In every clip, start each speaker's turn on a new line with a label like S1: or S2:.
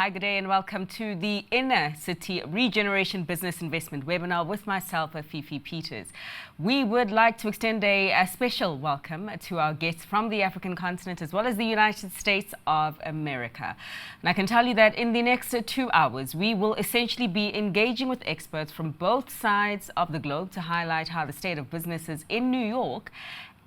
S1: Hi, good day and welcome to the Inner City Regeneration Business Investment webinar with myself, Fifi Peters. We would like to extend a special welcome to our guests from the African continent as well as the United States of America. And I can tell you that in the next 2 hours, we will essentially be engaging with experts from both sides of the globe to highlight how the state of businesses in New York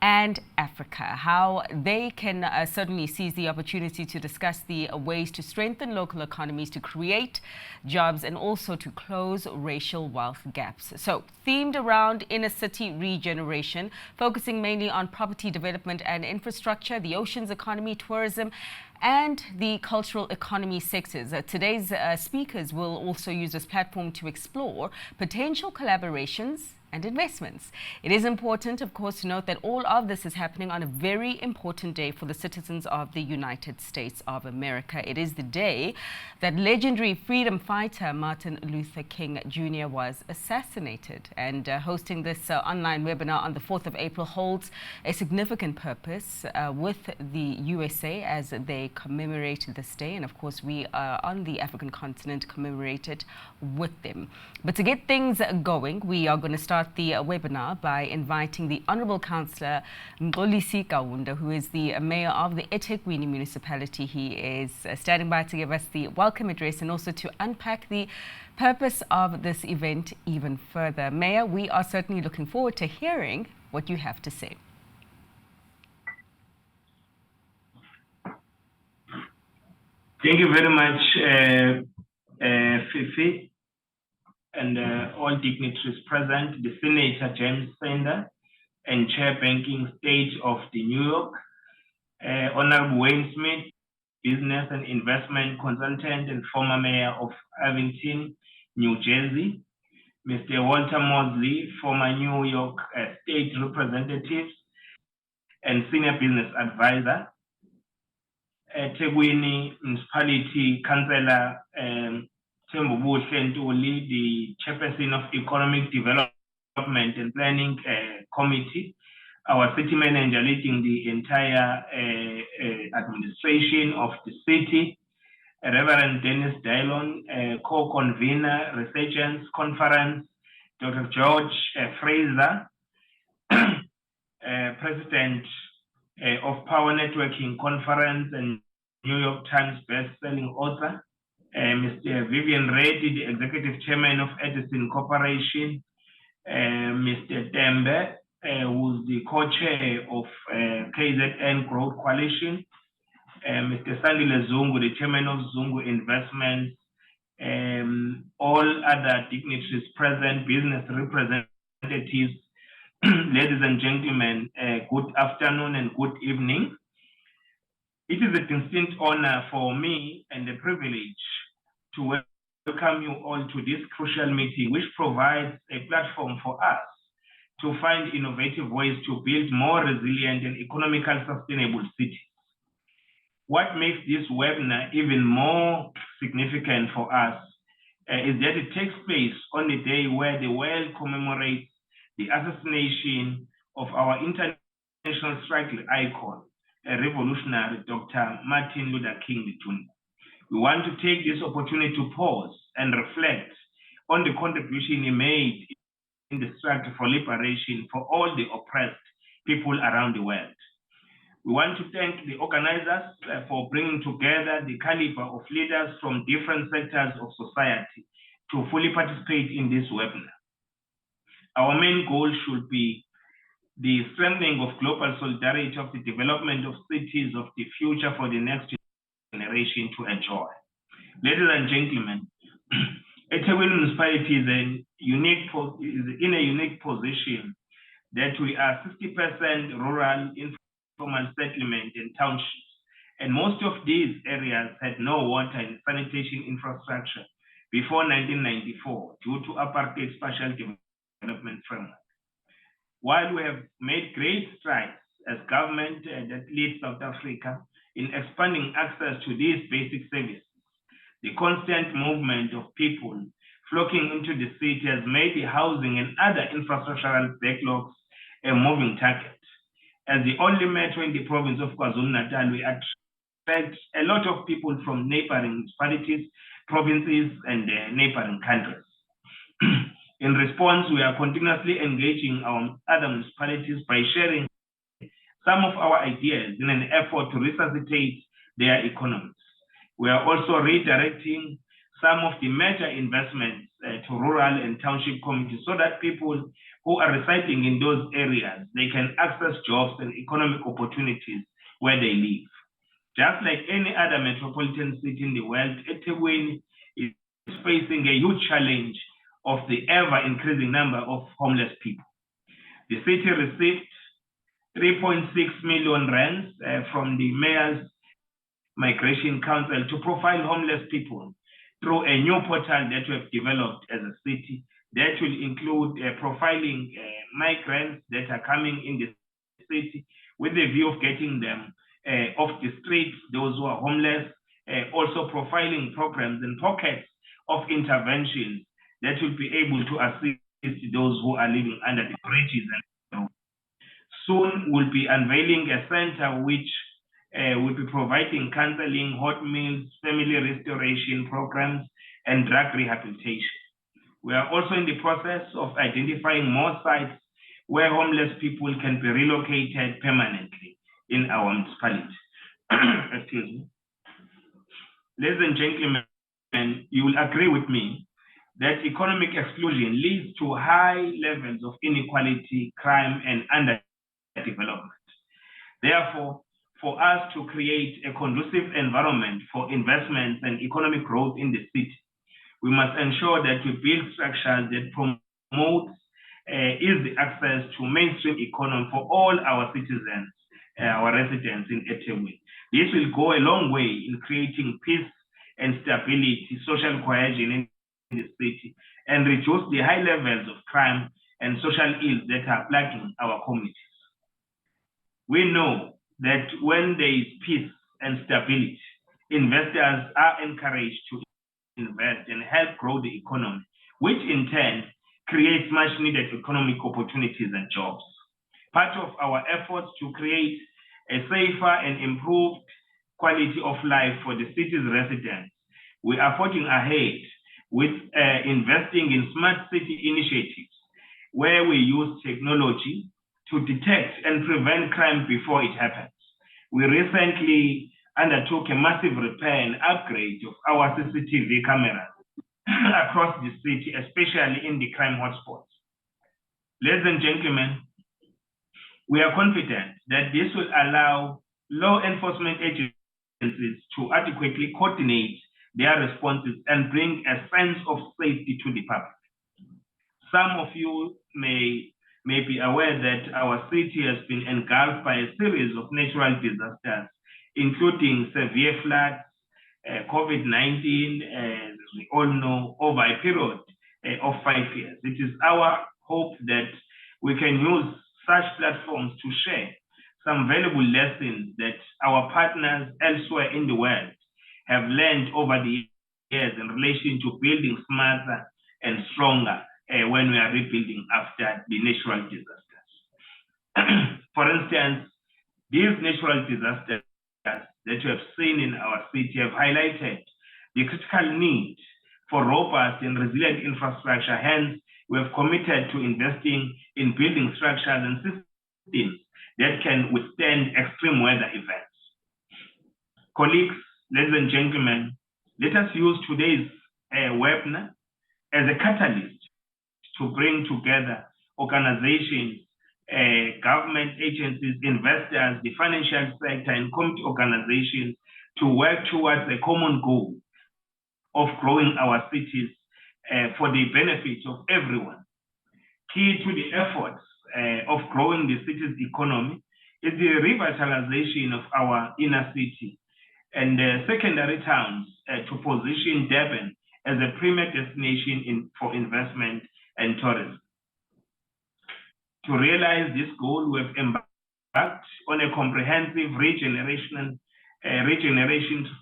S1: and Africa, how they can certainly seize the opportunity to discuss the ways to strengthen local economies, to create jobs, and also to close racial wealth gaps. So, themed around inner city regeneration, focusing mainly on property development and infrastructure, the oceans economy, tourism, and the cultural economy sectors. Today's speakers will also use this platform to explore potential collaborations and investments. It is important, of course, to note that all of this is happening on a very important day for the citizens of the United States of America. It is the day that legendary freedom fighter Martin Luther King Jr. was assassinated. And hosting this online webinar on the 4th of April holds a significant purpose with the USA as they commemorate this day. And of course, we on the African continent commemorate it with them. But to get things going, we are going to start the webinar by inviting the Honorable Councillor Mxolisi Kaunda, who is the Mayor of the eThekwini Municipality. He is standing by to give us the welcome address and also to unpack the purpose of this event even further. Mayor, we are certainly looking forward to hearing what you have to say.
S2: Thank you very much, Fifi, and all dignitaries present, the Senator James Sander and Chair Banking State of the New York, Honorable Wayne Smith, Business and Investment Consultant and former Mayor of Irvington, New Jersey, Mr. Walter Mosley, former New York State Representative and Senior Business Advisor, eThekwini Municipality Councillor the Chairperson of Economic Development and Planning Committee, our city manager leading the entire administration of the city, Reverend Dennis Dylon, co-convener, Researchers Conference, Dr. George Fraser, President of Power Networking Conference and New York Times best-selling author, Mr. Vivian Reddy, the Executive Chairman of Edison Corporation, Mr. Dembe, who's the co-chair of KZN Growth Coalition, Mr. Sandile Zungu, the Chairman of Zungu Investments, all other dignitaries present, business representatives, ladies and gentlemen, good afternoon and good evening. It is a distinct honor for me and a privilege to welcome you all to this crucial meeting, which provides a platform for us to find innovative ways to build more resilient and economically sustainable cities. What makes this webinar even more significant for us is that it takes place on the day where the world commemorates the assassination of our international struggle icon, a revolutionary Dr. Martin Luther King Jr. We want to take this opportunity to pause and reflect on the contribution he made in the struggle for liberation for all the oppressed people around the world. We want to thank the organizers for bringing together the caliber of leaders from different sectors of society to fully participate in this webinar. Our main goal should be the strengthening of global solidarity of the development of cities of the future for the next generation to enjoy. Ladies and gentlemen, eThekwini Municipality is in a unique position that we are 60% rural, informal settlement and townships, and most of these areas had no water and sanitation infrastructure before 1994 due to apartheid spatial development framework. While we have made great strides as government that leads South Africa in expanding access to these basic services, the constant movement of people flocking into the city has made the housing and other infrastructural backlogs a moving target. As the only metro in the province of KwaZulu-Natal, we are fact, a lot of people from neighboring municipalities, provinces, and neighboring countries. In response, we are continuously engaging our other municipalities by sharing some of our ideas in an effort to resuscitate their economies. We are also redirecting some of the major investments to rural and township communities so that people who are residing in those areas, they can access jobs and economic opportunities where they live. Just like any other metropolitan city in the world, eThekwini is facing a huge challenge of the ever-increasing number of homeless people. The city received 3.6 million rands from the Mayor's Migration Council to profile homeless people through a new portal that we have developed as a city that will include profiling migrants that are coming in the city with the view of getting them off the streets, those who are homeless, also profiling programs and pockets of interventions that will be able to assist those who are living under the bridges. And soon we'll be unveiling a center which will be providing counseling, hot meals, family restoration programs, and drug rehabilitation. We are also in the process of identifying more sites where homeless people can be relocated permanently in our municipality. Excuse me. Ladies and gentlemen, you will agree with me that economic exclusion leads to high levels of inequality, crime, and underdevelopment. Therefore, for us to create a conducive environment for investments and economic growth in the city, we must ensure that we build structures that promote easy access to mainstream economy for all our citizens, our residents in eThekwini. This will go a long way in creating peace and stability, social cohesion in the city, and reduce the high levels of crime and social ills that are plaguing our communities. We know that when there is peace and stability, investors are encouraged to invest and help grow the economy, which in turn creates much needed economic opportunities and jobs. Part of our efforts to create a safer and improved quality of life for the city's residents, we are forging ahead with investing in smart city initiatives where we use technology to detect and prevent crime before it happens. We recently undertook a massive repair and upgrade of our CCTV cameras across the city, especially in the crime hotspots. Ladies and gentlemen, we are confident that this will allow law enforcement agencies to adequately coordinate their responses and bring a sense of safety to the public. Some of you may be aware that our city has been engulfed by a series of natural disasters, including severe floods, COVID-19, as we all know, over a period of 5 years. It is our hope that we can use such platforms to share some valuable lessons that our partners elsewhere in the world have learned over the years in relation to building smarter and stronger when we are rebuilding after the natural disasters. For instance, these natural disasters that you have seen in our city have highlighted the critical need for robust and resilient infrastructure. Hence, we have committed to investing in building structures and systems that can withstand extreme weather events. Colleagues, ladies and gentlemen, let us use today's webinar as a catalyst to bring together organizations, government agencies, investors, the financial sector, and community organizations to work towards a common goal of growing our cities for the benefit of everyone. Key to the efforts of growing the city's economy is the revitalization of our inner city and secondary towns to position Durban as a premier destination for investment and tourism. To realize this goal, we have embarked on a comprehensive regeneration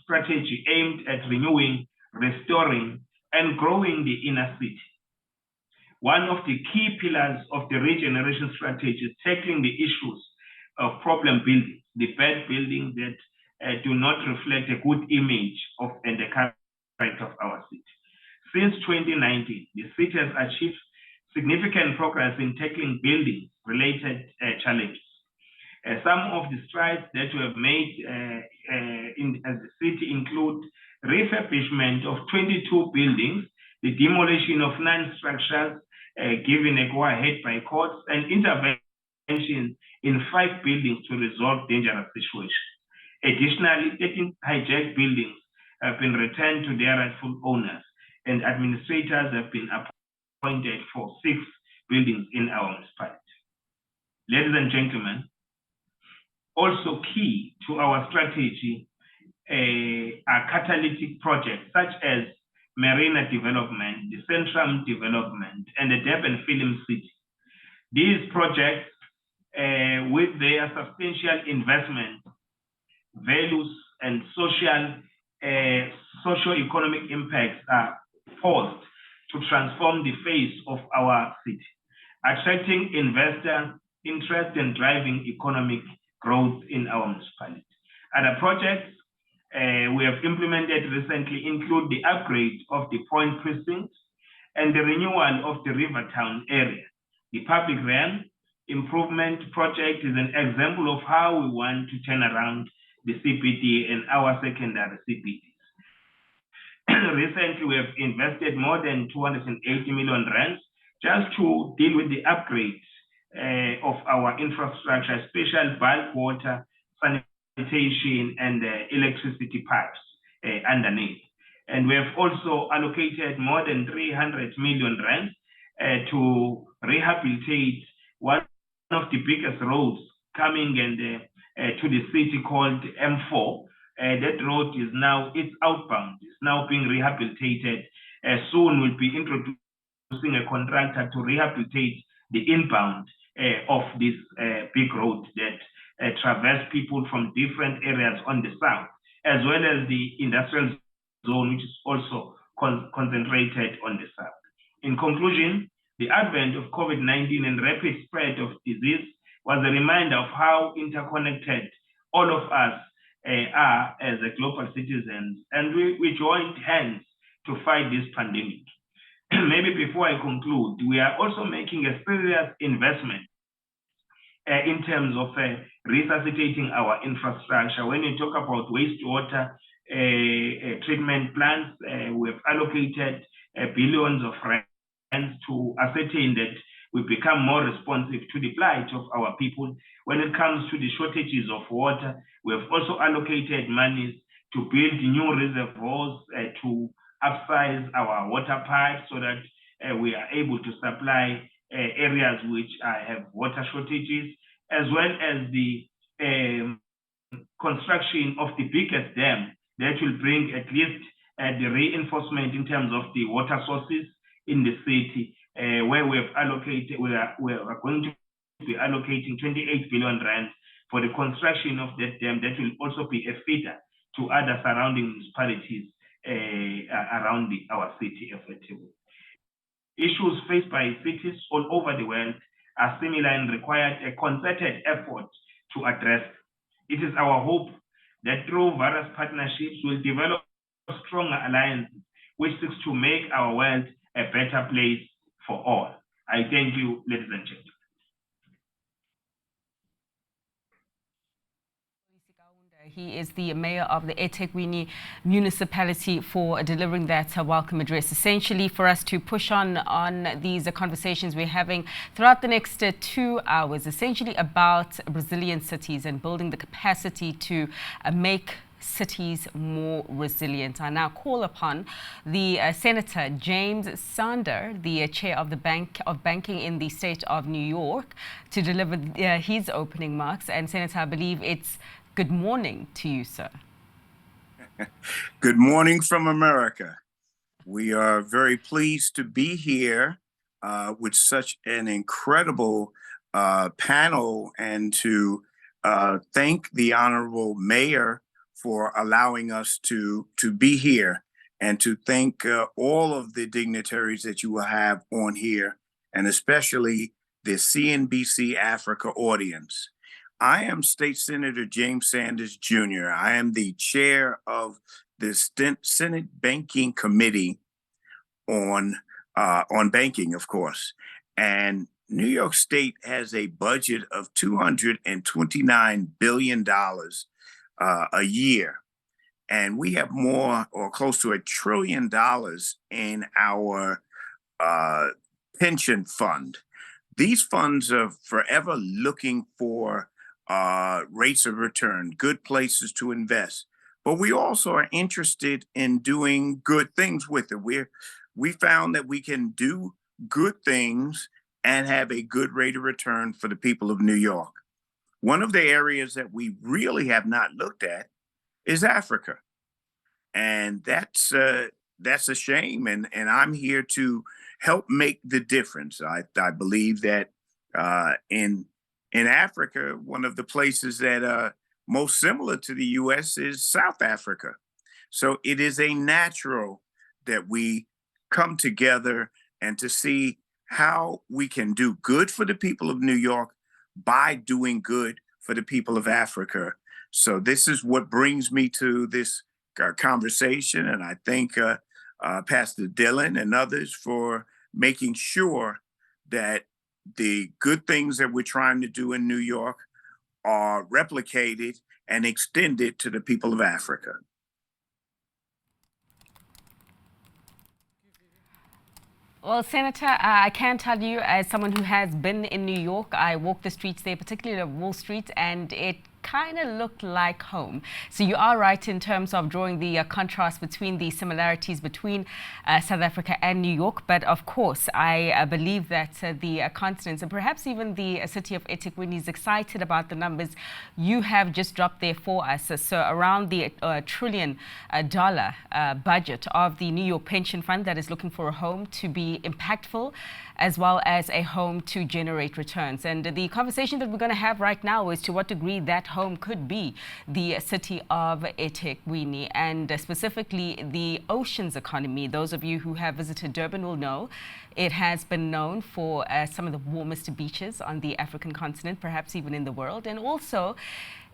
S2: strategy aimed at renewing, restoring, and growing the inner city. One of the key pillars of the regeneration strategy is tackling the issues of problem buildings, the bad buildings that do not reflect a good image of and the character of our city. Since 2019, the city has achieved significant progress in tackling building-related challenges. Some of the strides that we have made as the city include refurbishment of 22 buildings, the demolition of 9 structures given a go-ahead by courts, and intervention in 5 buildings to resolve dangerous situations. Additionally, 13 hijacked buildings have been returned to their rightful owners, and administrators have been appointed for 6 buildings in our municipality. Ladies and gentlemen, also key to our strategy are catalytic projects such as Marina Development, the Centrum Development, and the Durban Film City. These projects, with their substantial investment, values, and socio-economic impacts, are poised to transform the face of our city, attracting investor interest and driving economic growth in our municipality. Other projects we have implemented recently include the upgrade of the Point Precinct and the renewal of the Rivertown area. The public realm improvement project is an example of how we want to turn around the CBD and our secondary CBDs. Recently, we have invested more than 280 million rands just to deal with the upgrades of our infrastructure, especially bulk water, sanitation, and electricity pipes underneath. And we have also allocated more than 300 million rands to rehabilitate one of the biggest roads coming to the city called M4. That road is now, it's outbound, it's now being rehabilitated. Soon we'll be introducing a contractor to rehabilitate the inbound of this big road that traverse people from different areas on the south, as well as the industrial zone, which is also concentrated on the south. In conclusion, the advent of COVID-19 and rapid spread of disease was a reminder of how interconnected all of us are as a global citizens, and we joined hands to fight this pandemic. Maybe before I conclude, we are also making a serious investment in terms of resuscitating our infrastructure. When you talk about wastewater treatment plants, we have allocated billions of rands to ascertain that we become more responsive to the plight of our people. When it comes to the shortages of water, we have also allocated monies to build new reservoirs to upsize our water pipes so that we are able to supply areas which have water shortages, as well as the construction of the biggest dam that will bring at least the reinforcement in terms of the water sources in the city, where we have allocated, we are going to be allocating 28 billion rand for the construction of that dam that will also be a feeder to other surrounding municipalities around our city effectively. Issues faced by cities all over the world are similar and require a concerted effort to address. It is our hope that through various partnerships we'll develop stronger alliances which seeks to make our world a better place for all. I thank you, ladies and gentlemen.
S1: He is the mayor of the eThekwini Municipality for delivering that welcome address, essentially for us to push on these conversations we're having throughout the next 2 hours, essentially about resilient cities and building the capacity to make cities more resilient. I now call upon the Senator James Sander, the chair of the Banking in the state of New York, to deliver his opening remarks. And Senator, I believe it's good morning to you, sir.
S3: Good morning from America. We are very pleased to be here with such an incredible panel, and to thank the Honorable Mayor for allowing us to be here, and to thank all of the dignitaries that you will have on here, and especially the CNBC Africa audience. I am State Senator James Sanders Jr. I am the chair of the Senate Banking Committee on banking, of course. And New York State has a budget of $229 billion a year. And we have more or close to $1 trillion in our pension fund. These funds are forever looking for rates of return, good places to invest. But we also are interested in doing good things with it. We found that we can do good things and have a good rate of return for the people of New York. One of the areas that we really have not looked at is Africa. And that's a shame. And I'm here to help make the difference. I believe that in Africa, one of the places that are most similar to the US is South Africa. So it is a natural that we come together and to see how we can do good for the people of New York by doing good for the people of Africa. So this is what brings me to this conversation. And I thank Pastor Dylan and others for making sure that the good things that we're trying to do in New York are replicated and extended to the people of Africa.
S1: Well, Senator, I can tell you, as someone who has been in New York, I walked the streets there, particularly Wall Street, and it kind of looked like home. So you are right in terms of drawing the contrast between the similarities between South Africa and New York. But of course, I believe that the continent and perhaps even the city of eThekwini is excited about the numbers you have just dropped there for us. So around the $1 trillion budget of the New York Pension Fund that is looking for a home to be impactful, as well as a home to generate returns. And the conversation that we're going to have right now is to what degree that home could be the city of eThekwini, and specifically the oceans economy. Those of you who have visited Durban will know it has been known for some of the warmest beaches on the African continent, perhaps even in the world. And also,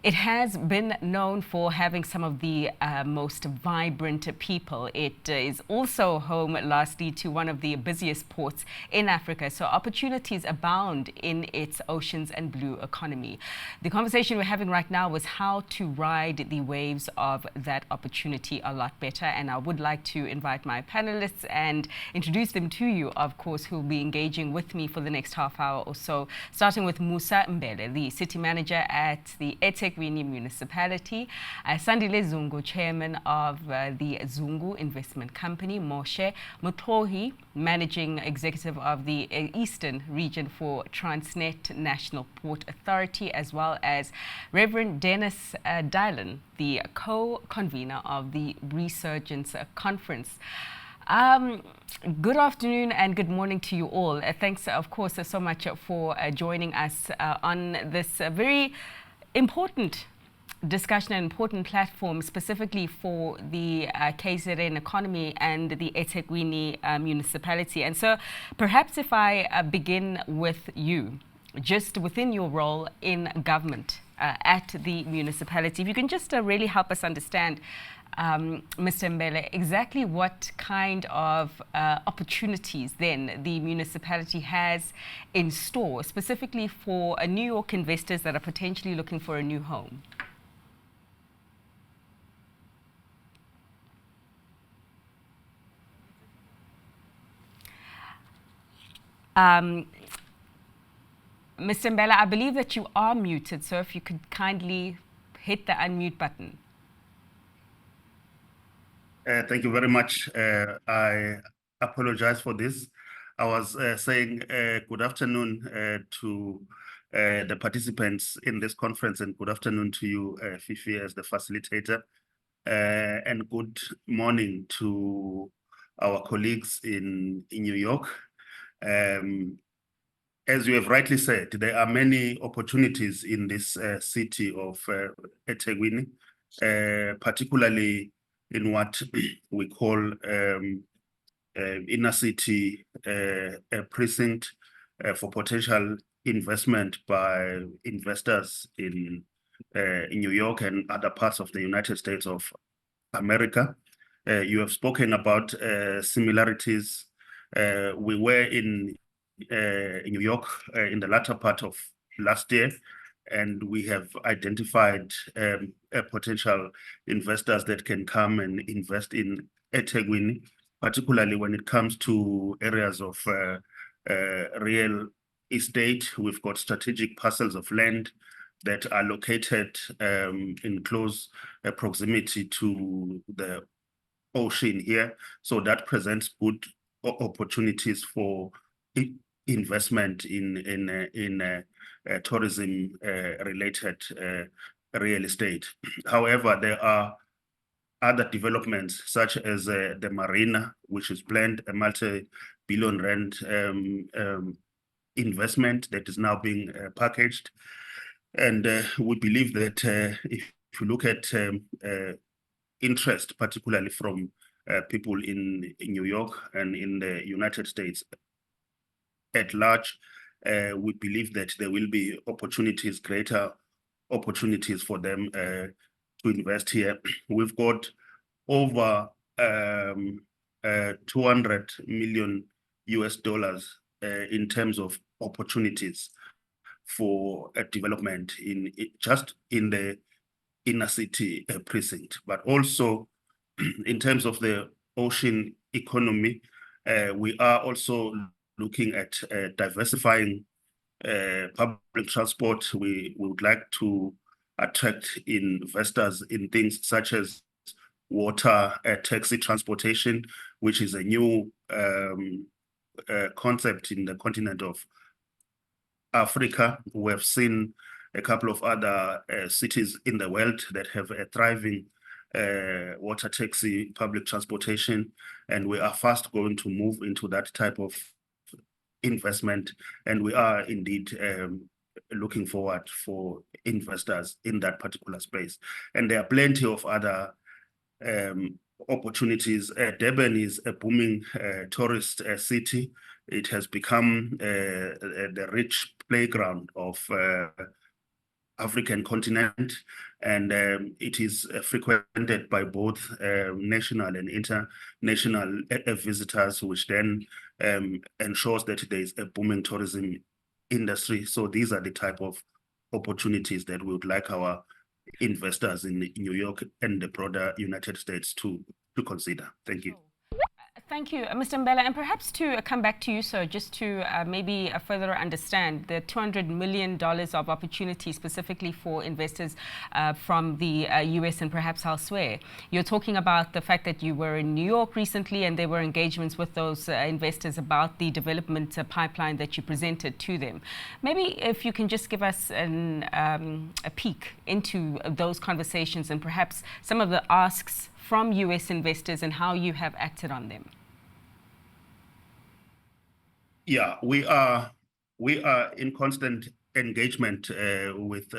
S1: it has been known for having some of the most vibrant people. It is also home, lastly, to one of the busiest ports in Africa. So opportunities abound in its oceans and blue economy. The conversation we're having right now is how to ride the waves of that opportunity a lot better. And I would like to invite my panelists and introduce them to you, of course, who will be engaging with me for the next half hour or so, starting with Musa Mbele, the city manager at the eThekwini Municipality, Sandile Zungu, chairman of the Zungu Investment Company, Moshe Mutlohi, managing executive of the Eastern Region for Transnet National Port Authority, as well as Reverend Dennis Dylan, the co-convener of the Resurgence Conference. Good afternoon and good morning to you all. Thanks, of course, so much for joining us on this very important discussion and important platform specifically for the KZN economy and the eThekwini municipality. And so perhaps if I begin with you, just within your role in government at the municipality, if you can just really help us understand, Mr. Mbele, exactly what kind of opportunities then the municipality has in store, specifically for New York investors that are potentially looking for a new home. Mr. Mbele, I believe that you are muted, so if you could kindly hit the unmute button.
S4: Thank you very much. I apologize for this. I was saying good afternoon to the participants in this conference, and good afternoon to you, Fifi, as the facilitator, and good morning to our colleagues in New York. As you have rightly said, there are many opportunities in this city of eThekwini, particularly in what we call inner city precinct for potential investment by investors in New York and other parts of the United States of America. You have spoken about similarities. We were in New York in the latter part of last year, and we have identified potential investors that can come and invest in eThekwini, particularly when it comes to areas of real estate. We've got strategic parcels of land that are located in close proximity to the ocean here. So that presents good opportunities for investment in tourism related real estate. However, there are other developments such as the marina, which is planned, a multi-billion rand investment that is now being packaged. And we believe that if you look at interest, particularly from people in New York and in the United States at large, we believe that there will be opportunities, greater opportunities for them to invest here. We've got over 200 million US dollars in terms of opportunities for development in just in the inner city precinct, but also in terms of the ocean economy, we are also looking at diversifying public transport. We would like to attract investors in things such as water taxi transportation, which is a new concept in the continent of Africa. We have seen a couple of other cities in the world that have a thriving water taxi public transportation, and we are fast going to move into that type of investment, and we are indeed looking forward for investors in that particular space. And there are plenty of other opportunities. Durban is a booming tourist city. It has become the rich playground of African continent, and it is frequented by both national and international visitors, which then ensures that there is a booming tourism industry. So these are the type of opportunities that we would like our investors in New York and the broader United States to consider. Thank you.
S1: Thank you, Mr. Mbela. And perhaps to come back to you, sir, just to maybe further understand the $200 million of opportunity specifically for investors from the US and perhaps elsewhere. You're talking about the fact that you were in New York recently and there were engagements with those investors about the development pipeline that you presented to them. Maybe if you can just give us a peek into those conversations and perhaps some of the asks from US investors and how you have acted on them.
S4: Yeah, we are in constant engagement with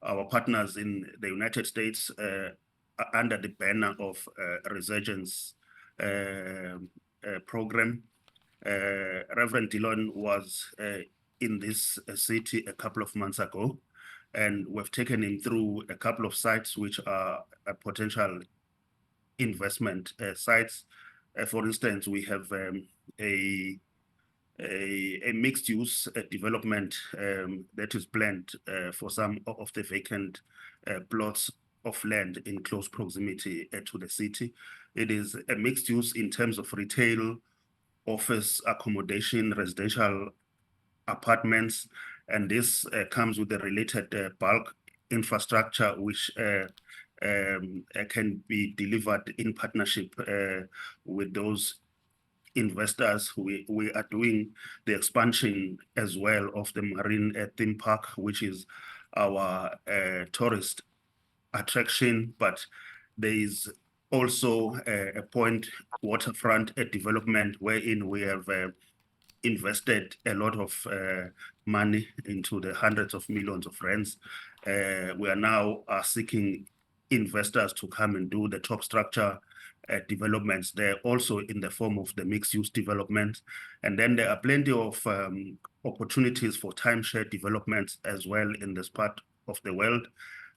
S4: our partners in the United States under the banner of Resurgence program. Reverend Dillon was in this city a couple of months ago, and we've taken him through a couple of sites which are potential investment sites. For instance, we have a mixed-use development that is planned for some of the vacant plots of land in close proximity to the city. It is a mixed use in terms of retail, office accommodation, residential apartments, and this comes with the related bulk infrastructure, which can be delivered in partnership with those investors. We are doing the expansion as well of the marine theme park, which is our tourist attraction, but there is also a point waterfront development wherein we have invested a lot of money into the hundreds of millions of rands. We are now seeking investors to come and do the top structure developments there, also in the form of the mixed-use development. And then there are plenty of opportunities for timeshare developments as well in this part of the world.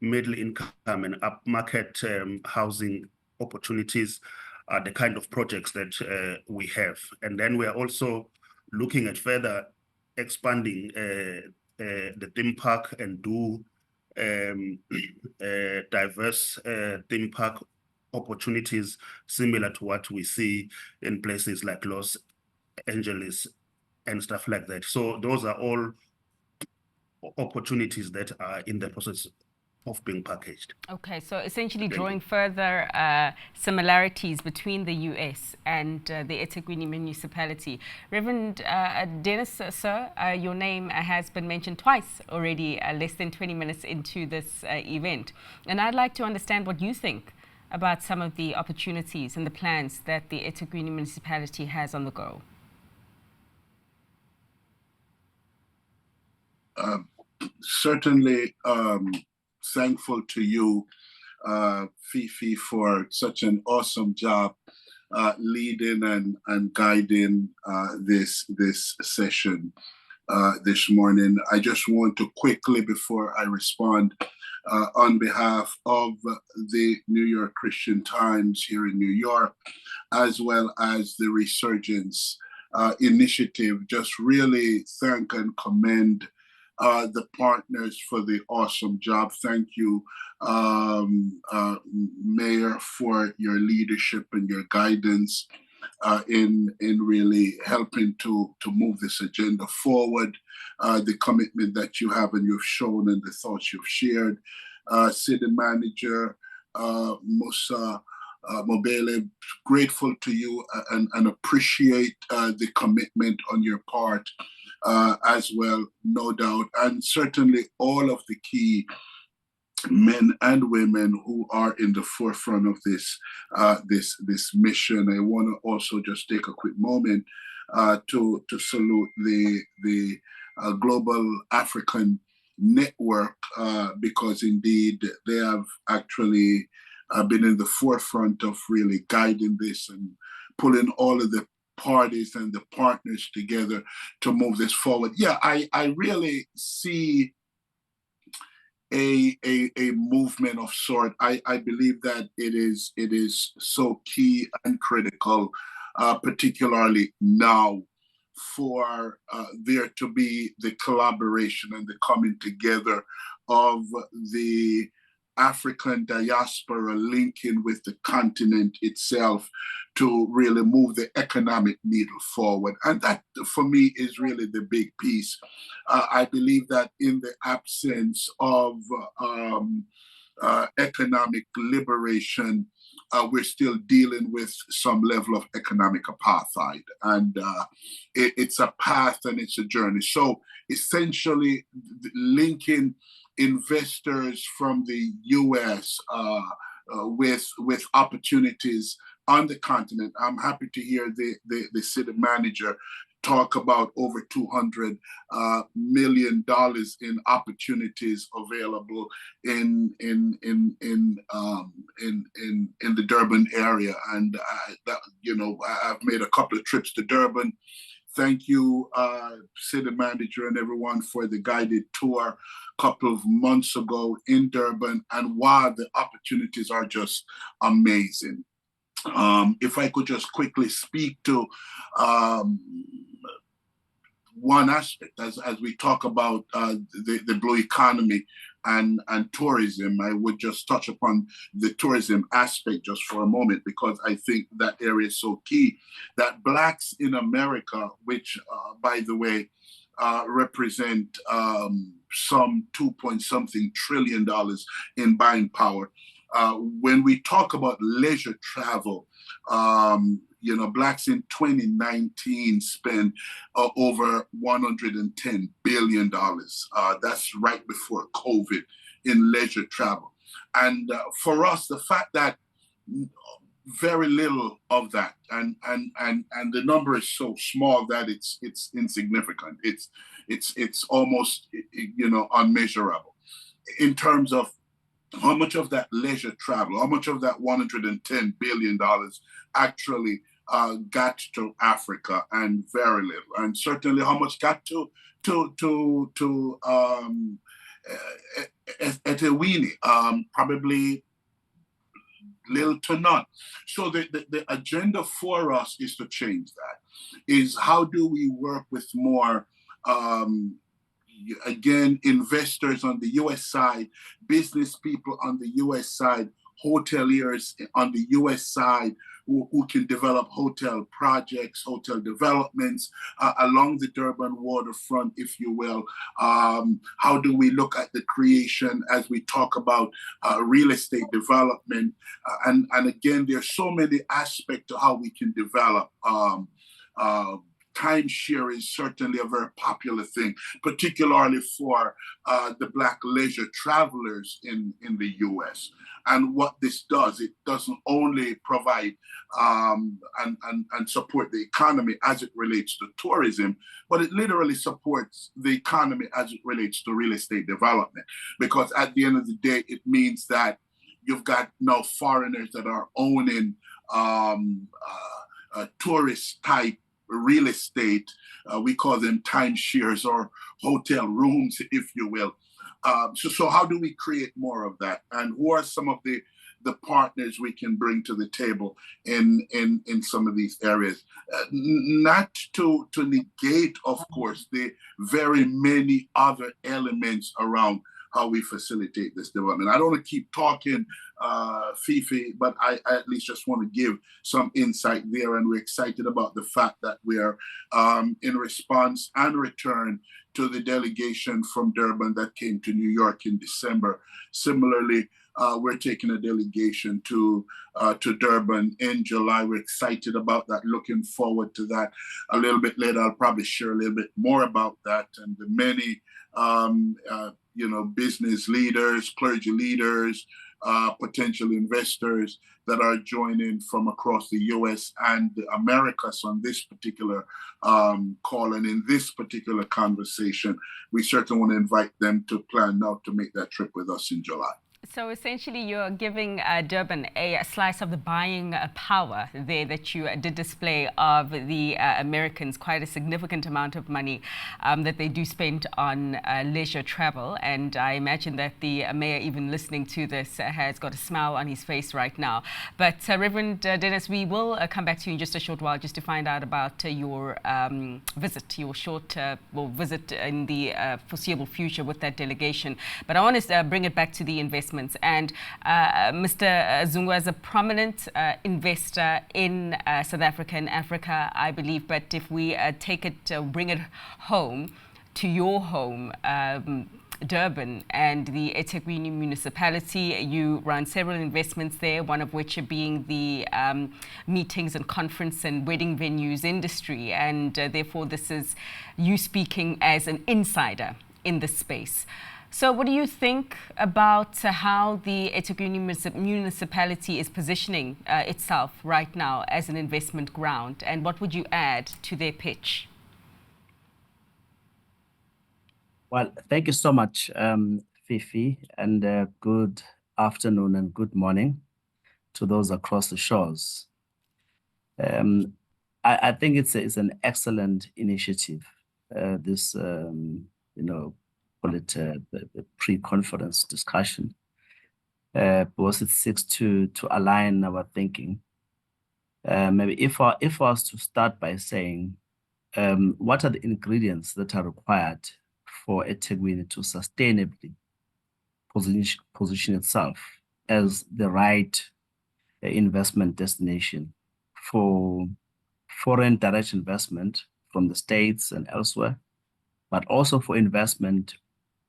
S4: Middle income and upmarket housing opportunities are the kind of projects that we have. And then we are also looking at further expanding the theme park and do diverse theme park opportunities similar to what we see in places like Los Angeles and stuff like that. So those are all opportunities that are in the process of being packaged.
S1: Okay, so essentially drawing further similarities between the US and the eThekwini Municipality. Reverend Dennis, sir, your name has been mentioned twice already, less than 20 minutes into this event. And I'd like to understand what you think about some of the opportunities and the plans that the eThekwini Municipality has on the go.
S5: Certainly thankful to you, Fifi, for such an awesome job leading and guiding this session this morning. I just want to quickly, before I respond, on behalf of the New York Christian Times here in New York, as well as the Resurgence Initiative, just really thank and commend the partners for the awesome job. Thank you, Mayor, for your leadership and your guidance in really helping to move this agenda forward. The commitment that you have and you've shown and the thoughts you've shared. City Manager Musa Mobele, grateful to you and appreciate the commitment on your part as well, no doubt. And certainly all of the key men and women who are in the forefront of this mission. I want to also just take a quick moment to salute the Global African Network because indeed they have actually been in the forefront of really guiding this and pulling all of the parties and the partners together to move this forward. Yeah, I really see a movement of sort. I believe that it is so key and critical, particularly now, for there to be the collaboration and the coming together of the African diaspora linking with the continent itself to really move the economic needle forward. And that, for me, is really the big piece. I believe that in the absence of economic liberation, we're still dealing with some level of economic apartheid. And it's a path and it's a journey. So essentially linking investors from the US with opportunities on the continent. I'm happy to hear the city manager talk about over $200 million in opportunities available in the Durban area. And I've made a couple of trips to Durban. Thank you, city manager and everyone, for the guided tour a couple of months ago in Durban. And wow, the opportunities are just amazing. If I could just quickly speak to one aspect as we talk about the blue economy and tourism, I would just touch upon the tourism aspect just for a moment, because I think that area is so key. That Blacks in America, which by the way represent some $2.something trillion in buying power. When we talk about leisure travel, Blacks in 2019 spent over $110 billion. That's right before COVID in leisure travel. And for us, the fact that very little of that, and the number is so small that it's insignificant. It's almost unmeasurable in terms of how much of that leisure travel, how much of that $110 billion actually got to Africa, and very little, and certainly how much got to eThekwini, probably little to none. So the agenda for us is to change that. Is how do we work with more again, investors on the US side, business people on the US side, hoteliers on the US side who can develop hotel projects, hotel developments along the Durban waterfront, if you will. How do we look at the creation as we talk about real estate development? And again, there's so many aspects to how we can develop. Timeshare is certainly a very popular thing, particularly for the Black leisure travelers in the US. And what this does, it doesn't only provide and support the economy as it relates to tourism, but it literally supports the economy as it relates to real estate development. Because at the end of the day, it means that you've got now foreigners that are owning tourist type real estate. We call them timeshares or hotel rooms, if you will. So how do we create more of that? And who are some of the partners we can bring to the table in some of these areas? Not to negate, of course, the very many other elements around how we facilitate this development. I don't want to keep talking, Fifi, but I at least just want to give some insight there. And we're excited about the fact that we are in response and return to the delegation from Durban that came to New York in December. Similarly, we're taking a delegation to Durban in July. We're excited about that, looking forward to that. A little bit later, I'll probably share a little bit more about that and the many business leaders, clergy leaders, potential investors that are joining from across the US and the Americas on this particular call and in this particular conversation. We certainly want to invite them to plan now to make that trip with us in July.
S1: So essentially, you're giving Durban a slice of the buying power there that you did display of the Americans, quite a significant amount of money that they do spend on leisure travel. And I imagine that the mayor, even listening to this, has got a smile on his face right now. But Reverend Dennis, we will come back to you in just a short while just to find out about your visit, your short visit in the foreseeable future with that delegation. But I want to bring it back to the investment. And Mr. Zungu is a prominent investor in South Africa and Africa, I believe. But if we take it, bring it home to your home, Durban and the eThekwini Municipality, you run several investments there, one of which being the meetings and conference and wedding venues industry. And therefore, this is you speaking as an insider in the space. So what do you think about how the eThekwini Municipality is positioning itself right now as an investment ground? And what would you add to their pitch?
S6: Well, thank you so much, Fifi, and good afternoon and good morning to those across the shores. I think it's an excellent initiative, this, call it the pre-conference discussion, because it seeks to align our thinking. Maybe if I was to start by saying, what are the ingredients that are required for eThekwini to sustainably position itself as the right investment destination for foreign direct investment from the States and elsewhere, but also for investment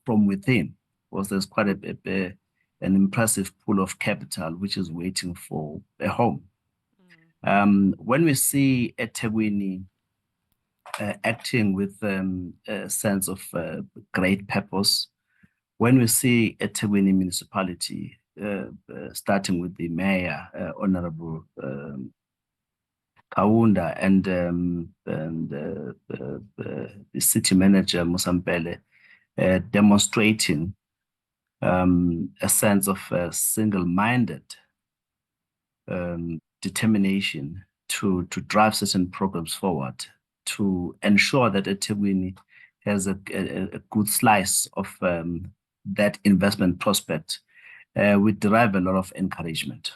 S6: from within, because there's quite an impressive pool of capital which is waiting for a home. When we see eThekwini acting with a sense of great purpose, when we see eThekwini Municipality starting with the mayor, Honorable Kaunda, and the city manager, Musampele, demonstrating a sense of single-minded determination to drive certain programs forward, to ensure that eThekwini has a good slice of that investment prospect. We derive a lot of encouragement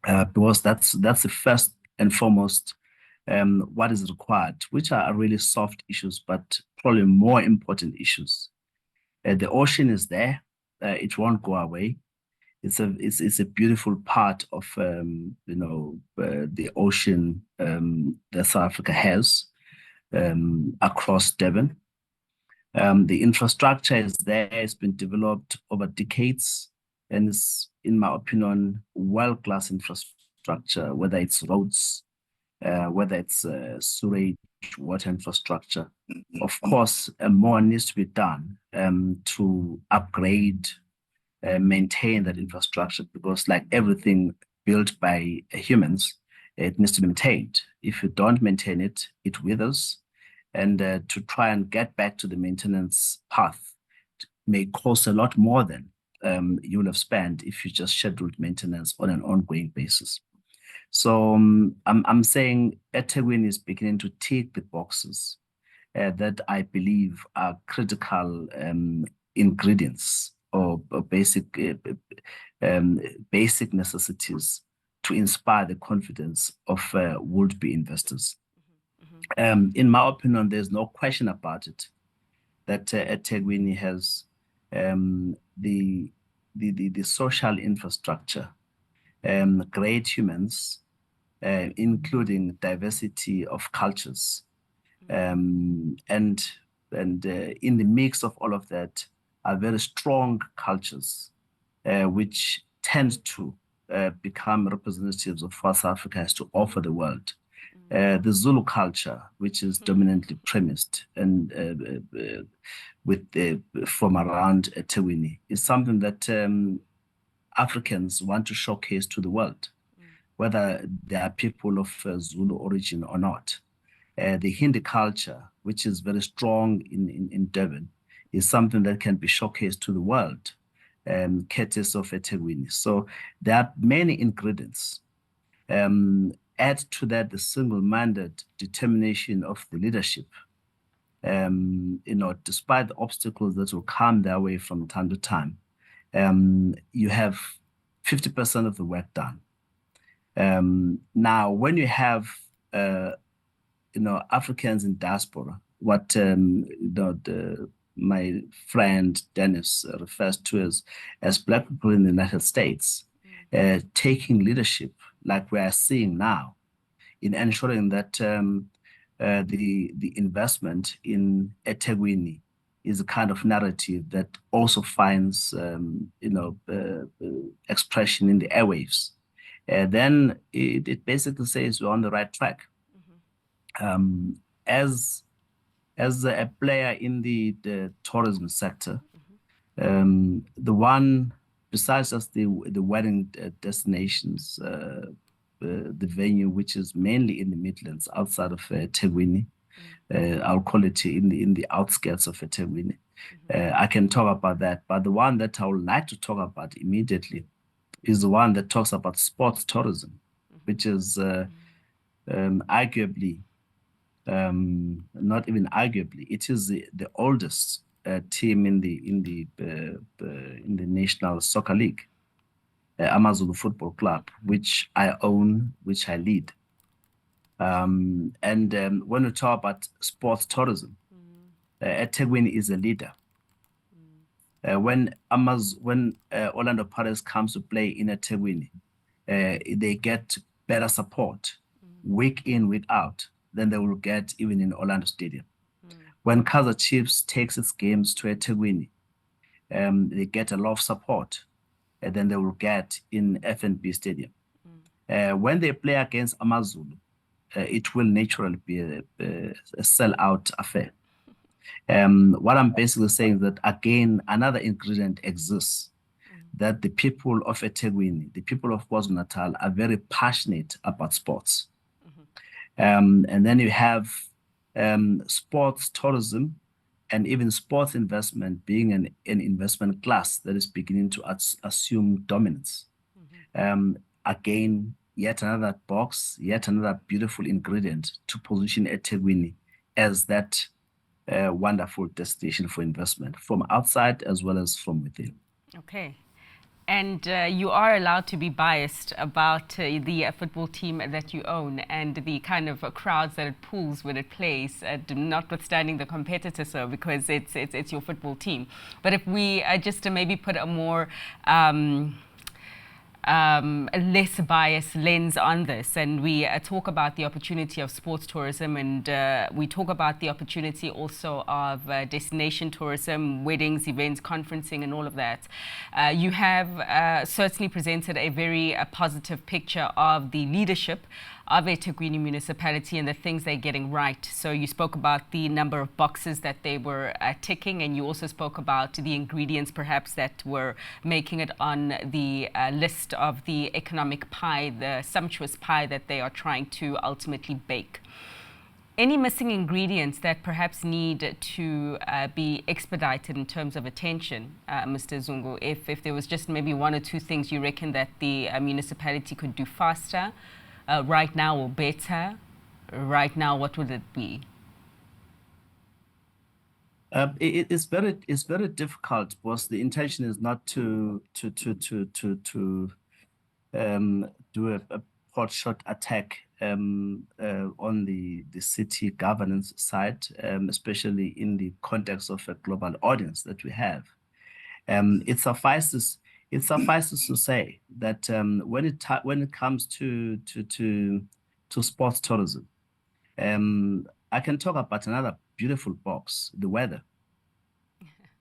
S6: because that's the first and foremost what is required, which are really soft issues, but probably more important issues. The ocean is there; it won't go away. It's a beautiful part of the ocean that South Africa has across Durban. The infrastructure is there; it's been developed over decades, and it's, in my opinion, world-class infrastructure. Whether it's roads, whether it's sewage, water infrastructure. Of course, more needs to be done to upgrade, maintain that infrastructure, because like everything built by humans, it needs to be maintained. If you don't maintain it, it withers. And to try and get back to the maintenance path may cost a lot more than you will have spent if you just scheduled maintenance on an ongoing basis. So I'm saying eThekwini is beginning to tick the boxes that I believe are critical ingredients or basic necessities to inspire the confidence of would-be investors. In my opinion, there's no question about it that eThekwini has the social infrastructure, great humans, including diversity of cultures, and in the mix of all of that are very strong cultures, which tend to become representatives of what South Africa has to offer the world. The Zulu culture, which is dominantly premised and from around eThekwini, is something that Africans want to showcase to the world, whether they are people of Zulu origin or not. The Hindi culture, which is very strong in Durban, is something that can be showcased to the world, courtesy of eThekwini. So there are many ingredients. Add to that the single-minded determination of the leadership. Despite the obstacles that will come their way from time to time, you have 50% of the work done. Now, when you have Africans in diaspora, what my friend Dennis refers to as Black people in the United States, taking leadership like we are seeing now in ensuring that the investment in eThekwini is a kind of narrative that also finds expression in the airwaves. Then it basically says we're on the right track. As a player in the tourism sector, the one, besides just the wedding destinations, the venue, which is mainly in the Midlands outside of eThekwini, I'll call it in the outskirts of eThekwini. I can talk about that, but the one that I would like to talk about immediately is the one that talks about sports tourism, which is arguably, not even arguably, it is the oldest team in the National Soccer League, Amazulu Football Club, which I own, which I lead. And when we talk about sports tourism, eThekwini is a leader. When Orlando Pirates comes to play in eThekwini, they get better support week in, week out than they will get even in Orlando Stadium. When Kaizer Chiefs takes its games to eThekwini, they get a lot of support than they will get in FNB Stadium. When they play against Amazulu, it will naturally be a sell-out affair. What I'm basically saying is that, again, another ingredient exists, that the people of eThekwini, the people of KwaZulu-Natal, are very passionate about sports. And then you have sports tourism and even sports investment being an investment class that is beginning to assume dominance. Again, yet another box, yet another beautiful ingredient to position eThekwini as that wonderful destination for investment from outside as well as from within.
S1: Okay. And you are allowed to be biased about the football team that you own and the kind of crowds that it pulls when it plays, notwithstanding the competitor, so because it's your football team. But if we just to maybe put a more a less biased lens on this, and we talk about the opportunity of sports tourism, and we talk about the opportunity also of destination tourism, weddings, events, conferencing, and all of that. You have certainly presented a very positive picture of the leadership of eThekwini Municipality and the things they're getting right. So you spoke about the number of boxes that they were ticking, and you also spoke about the ingredients perhaps that were making it on the list of the economic pie, the sumptuous pie that they are trying to ultimately bake. Any missing ingredients that perhaps need to be expedited in terms of attention, Mr. Zungu? If there was just maybe one or two things you reckon that the municipality could do faster, right now or better, right now, what would it be?
S6: It's very difficult because the intention is not to do a pot shot attack on the city governance side, especially in the context of a global audience that we have. It suffices to say that when it comes to sports tourism, I can talk about another beautiful box, the weather.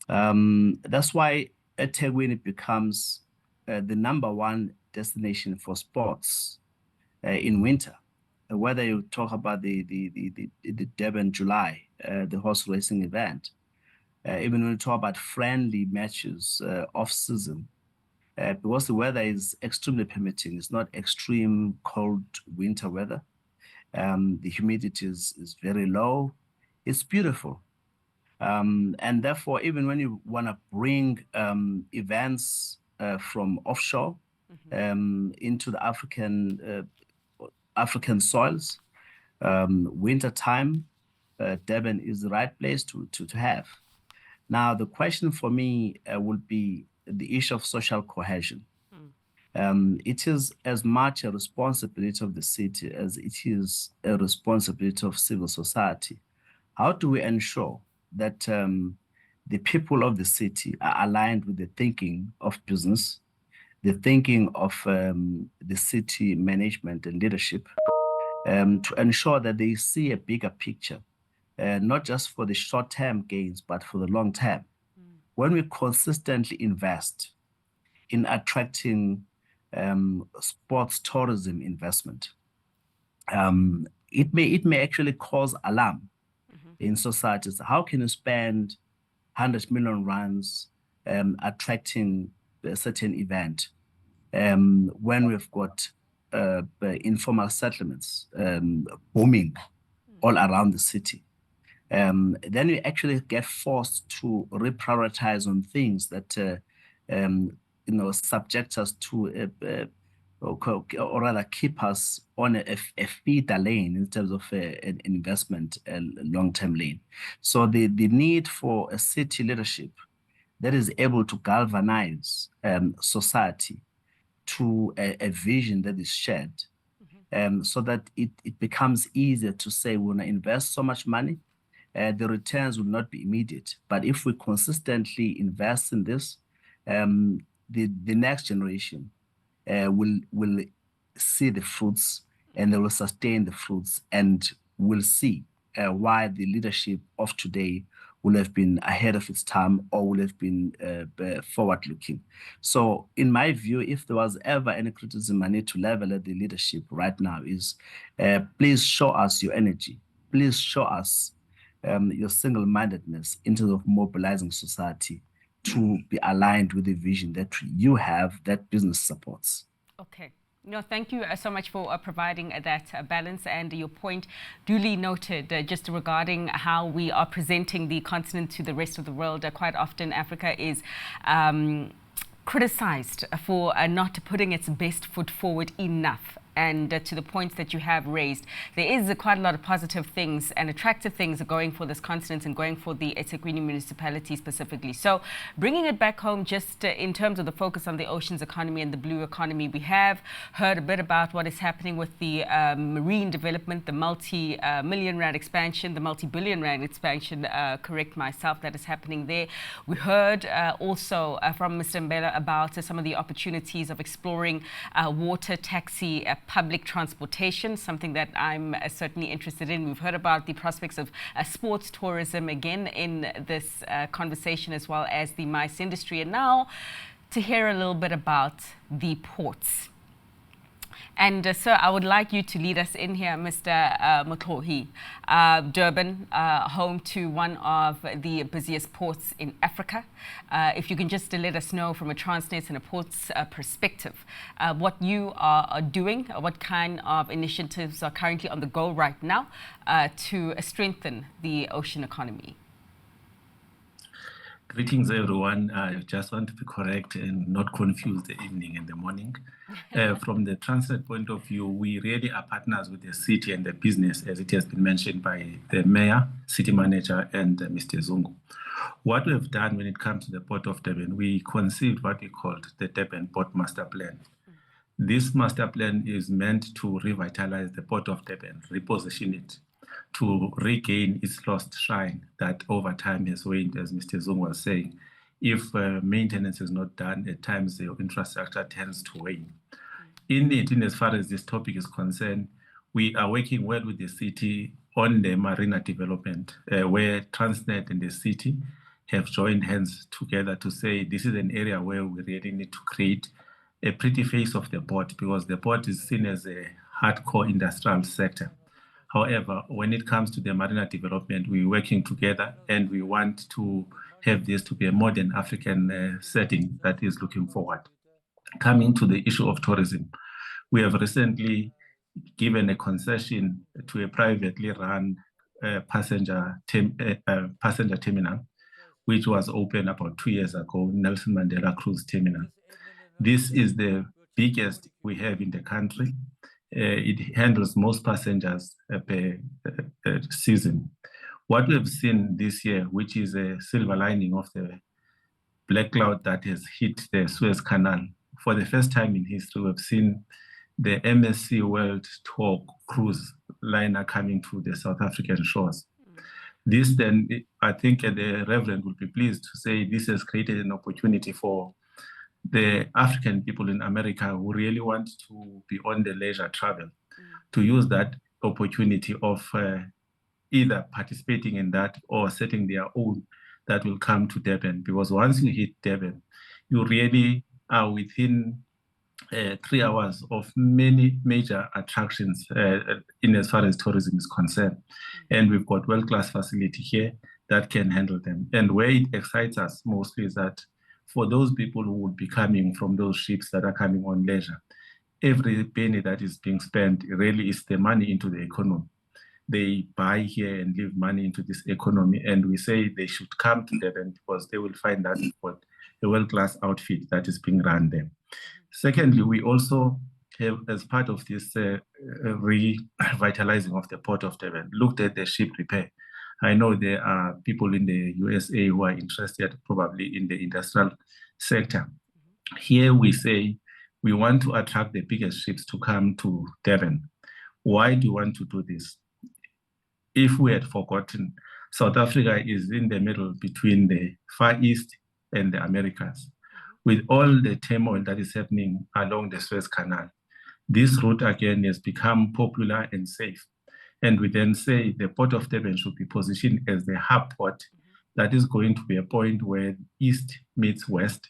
S6: That's why eThekwini becomes the #1 destination for sports in winter. Whether you talk about the Durban July, the horse racing event, even when you talk about friendly matches off season, because the weather is extremely permitting. It's not extreme cold winter weather. The humidity is very low. It's beautiful. And therefore, even when you want to bring events from offshore into the African soils, winter time, Durban is the right place to have. Now, the question for me would be the issue of social cohesion. It is as much a responsibility of the city as it is a responsibility of civil society. How do we ensure that the people of the city are aligned with the thinking of business, the thinking of the city management and leadership, to ensure that they see a bigger picture, not just for the short-term gains, but for the long term? When we consistently invest in attracting sports tourism investment, it may actually cause alarm in societies. How can you spend 100 million rands attracting a certain event when we've got informal settlements booming all around the city? Then you actually get forced to reprioritize on things that subject us to or rather keep us on a feeder lane in terms of an investment long-term lane. So the need for a city leadership that is able to galvanize society to a vision that is shared, so that it becomes easier to say, we want to invest so much money, the returns will not be immediate. But if we consistently invest in this, the next generation will see the fruits, and they will sustain the fruits, and will see why the leadership of today will have been ahead of its time or will have been forward-looking. So in my view, if there was ever any criticism I need to level at the leadership right now is, please show us your energy. Please show us your single-mindedness in terms of mobilizing society to be aligned with the vision that you have, that business supports.
S1: Okay. No, thank you so much for providing that balance, and your point duly noted just regarding how we are presenting the continent to the rest of the world. Quite often Africa is criticized for not putting its best foot forward enough. And to the points that you have raised, there is quite a lot of positive things and attractive things going for this continent and going for the eThekwini municipality specifically. So bringing it back home, just in terms of the focus on the oceans economy and the blue economy, we have heard a bit about what is happening with the marine development, the multi-million rand expansion, the multi-billion rand expansion, correct myself, that is happening there. We heard also from Mr. Mbela about some of the opportunities of exploring water taxi public transportation, something that I'm certainly interested in. We've heard about the prospects of sports tourism again in this conversation, as well as the MICE industry. And now to hear a little bit about the ports. And sir, I would like you to lead us in here, Mr. Motlohi. Durban, home to one of the busiest ports in Africa. If you can just let us know from a Transnet and a ports perspective, what you are doing, what kind of initiatives are currently on the go right now to strengthen the ocean economy.
S7: Greetings, everyone. I just want to be correct and not confuse the evening and the morning. From the Transnet point of view, we really are partners with the city and the business, as it has been mentioned by the mayor, city manager, and Mr. Zungu. What we have done when it comes to the Port of Durban, we conceived what we called the Durban Port Master Plan. This master plan is meant to revitalize the Port of Durban, reposition it, to regain its lost shine that over time has waned, as Mr. Zung was saying. If maintenance is not done, at times the infrastructure tends to wane. In as far as this topic is concerned, we are working well with the city on the marina development, where Transnet and the city have joined hands together to say this is an area where we really need to create a pretty face of the port, because the port is seen as a hardcore industrial sector. However, when it comes to the marina development, we're working together and we want to have this to be a modern African setting that is looking forward. Coming to the issue of tourism, we have recently given a concession to a privately run passenger terminal, which was opened about 2 years ago, Nelson Mandela Cruise Terminal. This is the biggest we have in the country. It handles most passengers per season. What we've seen this year, which is a silver lining of the black cloud that has hit the Suez Canal, for the first time in history, we've seen the MSC World Tour cruise liner coming to the South African shores. This then, I think the Reverend will be pleased to say this has created an opportunity for the African people in America who really want to be on the leisure travel to use that opportunity of either participating in that or setting their own that will come to Durban. Because once you hit Durban, you really are within 3 hours of many major attractions in as far as tourism is concerned. And we've got world-class facility here that can handle them. And where it excites us mostly is that for those people who would be coming from those ships that are coming on leisure, every penny that is being spent really is the money into the economy. They buy here and leave money into this economy, and we say they should come to Durban because they will find that we've got a world-class outfit that is being run there. Secondly, we also have, as part of this revitalizing of the Port of Durban, looked at the ship repair. I know there are people in the USA who are interested probably in the industrial sector. Here we say we want to attract the biggest ships to come to Durban. Why do you want to do this? If we had forgotten, South Africa is in the middle between the Far East and the Americas. With all the turmoil that is happening along the Suez Canal, this route again has become popular and safe. And we then say the Port of Durban should be positioned as the hub port that is going to be a point where East meets West.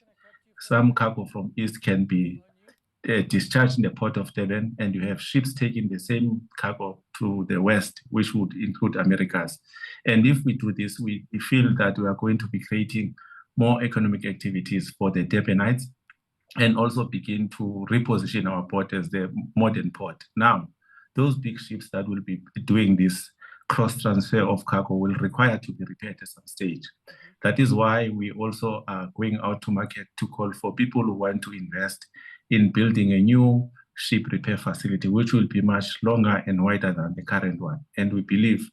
S7: Some cargo from East can be discharged in the Port of Durban, and you have ships taking the same cargo to the West, which would include Americas. And if we do this, we feel that we are going to be creating more economic activities for the Durbanites, and also begin to reposition our port as the modern port. Now, those big ships that will be doing this cross-transfer of cargo will require to be repaired at some stage. That is why we also are going out to market to call for people who want to invest in building a new ship repair facility, which will be much longer and wider than the current one. And we believe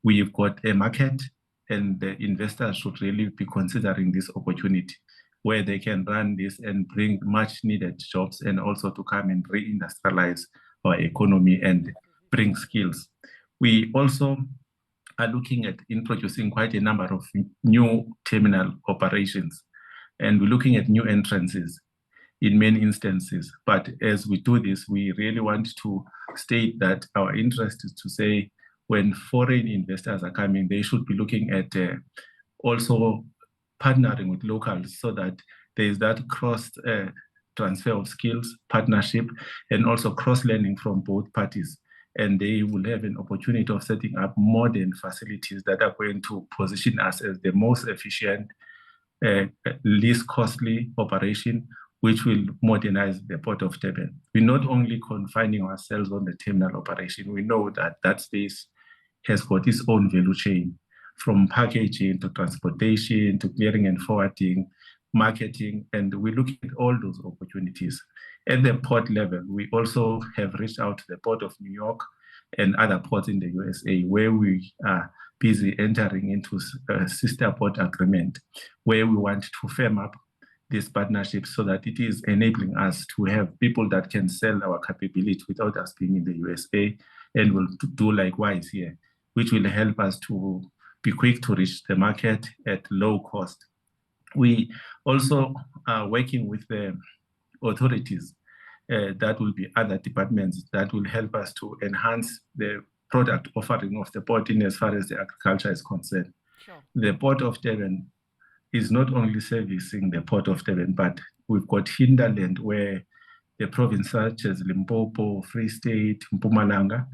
S7: we've got a market, and the investors should really be considering this opportunity where they can run this and bring much needed jobs, and also to come and reindustrialize our economy and bring skills. We also are looking at introducing quite a number of new terminal operations, and we're looking at new entrances in many instances. But as we do this, we really want to state that our interest is to say, when foreign investors are coming, they should be looking at also partnering with locals, so that there is that cross transfer of skills, partnership, and also cross-learning from both parties. And they will have an opportunity of setting up modern facilities that are going to position us as the most efficient, least costly operation, which will modernize the Port of Durban. We're not only confining ourselves on the terminal operation, we know that that space has got its own value chain, from packaging to transportation to clearing and forwarding, marketing, and we look at all those opportunities. At the port level, we also have reached out to the Port of New York and other ports in the USA, where we are busy entering into a sister port agreement, where we want to firm up this partnership so that it is enabling us to have people that can sell our capability without us being in the USA, and will do likewise here, which will help us to be quick to reach the market at low cost. We also are working with the authorities, that will be other departments, that will help us to enhance the product offering of the port in as far as the agriculture is concerned.
S1: Sure.
S7: The Port of Durban is not only servicing the Port of Durban, but we've got hinterland where the provinces such as Limpopo, Free State, Mpumalanga,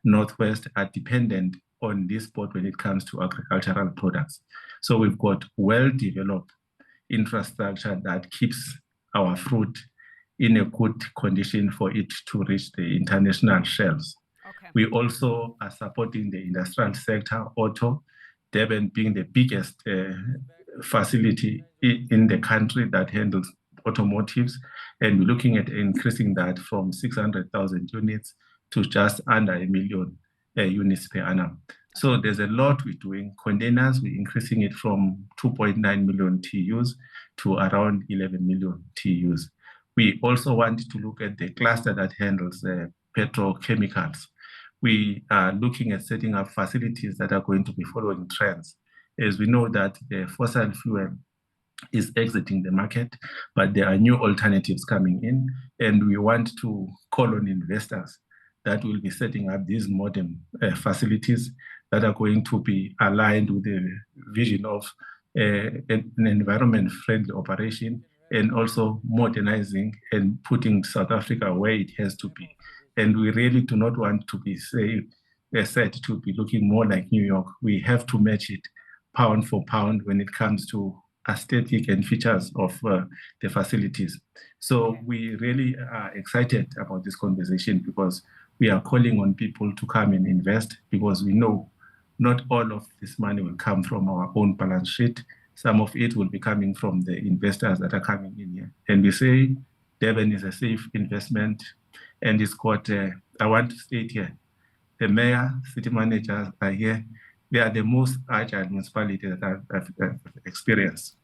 S7: Northwest are dependent on this port when it comes to agricultural products. So we've got well-developed infrastructure that keeps our fruit in a good condition for it to reach the international shelves.
S1: Okay.
S7: We also are supporting the industrial sector, auto, Durban being the biggest facility in the country that handles automotives, and we're looking at increasing that from 600,000 units to just under 1 million units per annum. So there's a lot we're doing. Containers, we're increasing it from 2.9 million TEUs to around 11 million TEUs. We also want to look at the cluster that handles petrochemicals. We are looking at setting up facilities that are going to be following trends. As we know that the fossil fuel is exiting the market, but there are new alternatives coming in, and we want to call on investors that will be setting up these modern facilities that are going to be aligned with the vision of an environment-friendly operation, and also modernizing and putting South Africa where it has to be. And we really do not want to be said to be looking more like New York. We have to match it pound for pound when it comes to aesthetic and features of the facilities. So we really are excited about this conversation, because we are calling on people to come and invest, because we know not all of this money will come from our own balance sheet. Some of it will be coming from the investors that are coming in here. And we say Durban is a safe investment, and it's got, I want to state here, the mayor, city managers are here. They are the most agile municipality that I've experienced.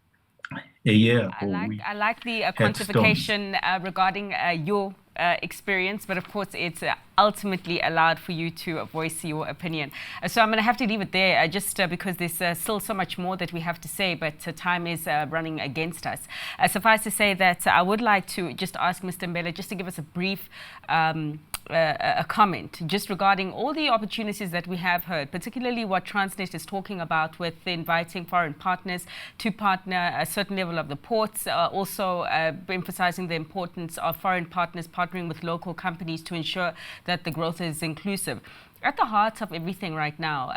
S7: A year ago,
S1: I like the quantification regarding your experience, but of course it's ultimately allowed for you to voice your opinion. So I'm going to have to leave it there, just because there's still so much more that we have to say, but time is running against us. Suffice to say that I would like to just ask Mr. Mbele just to give us a brief a comment just regarding all the opportunities that we have heard, particularly what Transnet is talking about with inviting foreign partners to partner a certain level of the ports, also emphasizing the importance of foreign partners partnering with local companies to ensure that the growth is inclusive. At the heart of everything right now,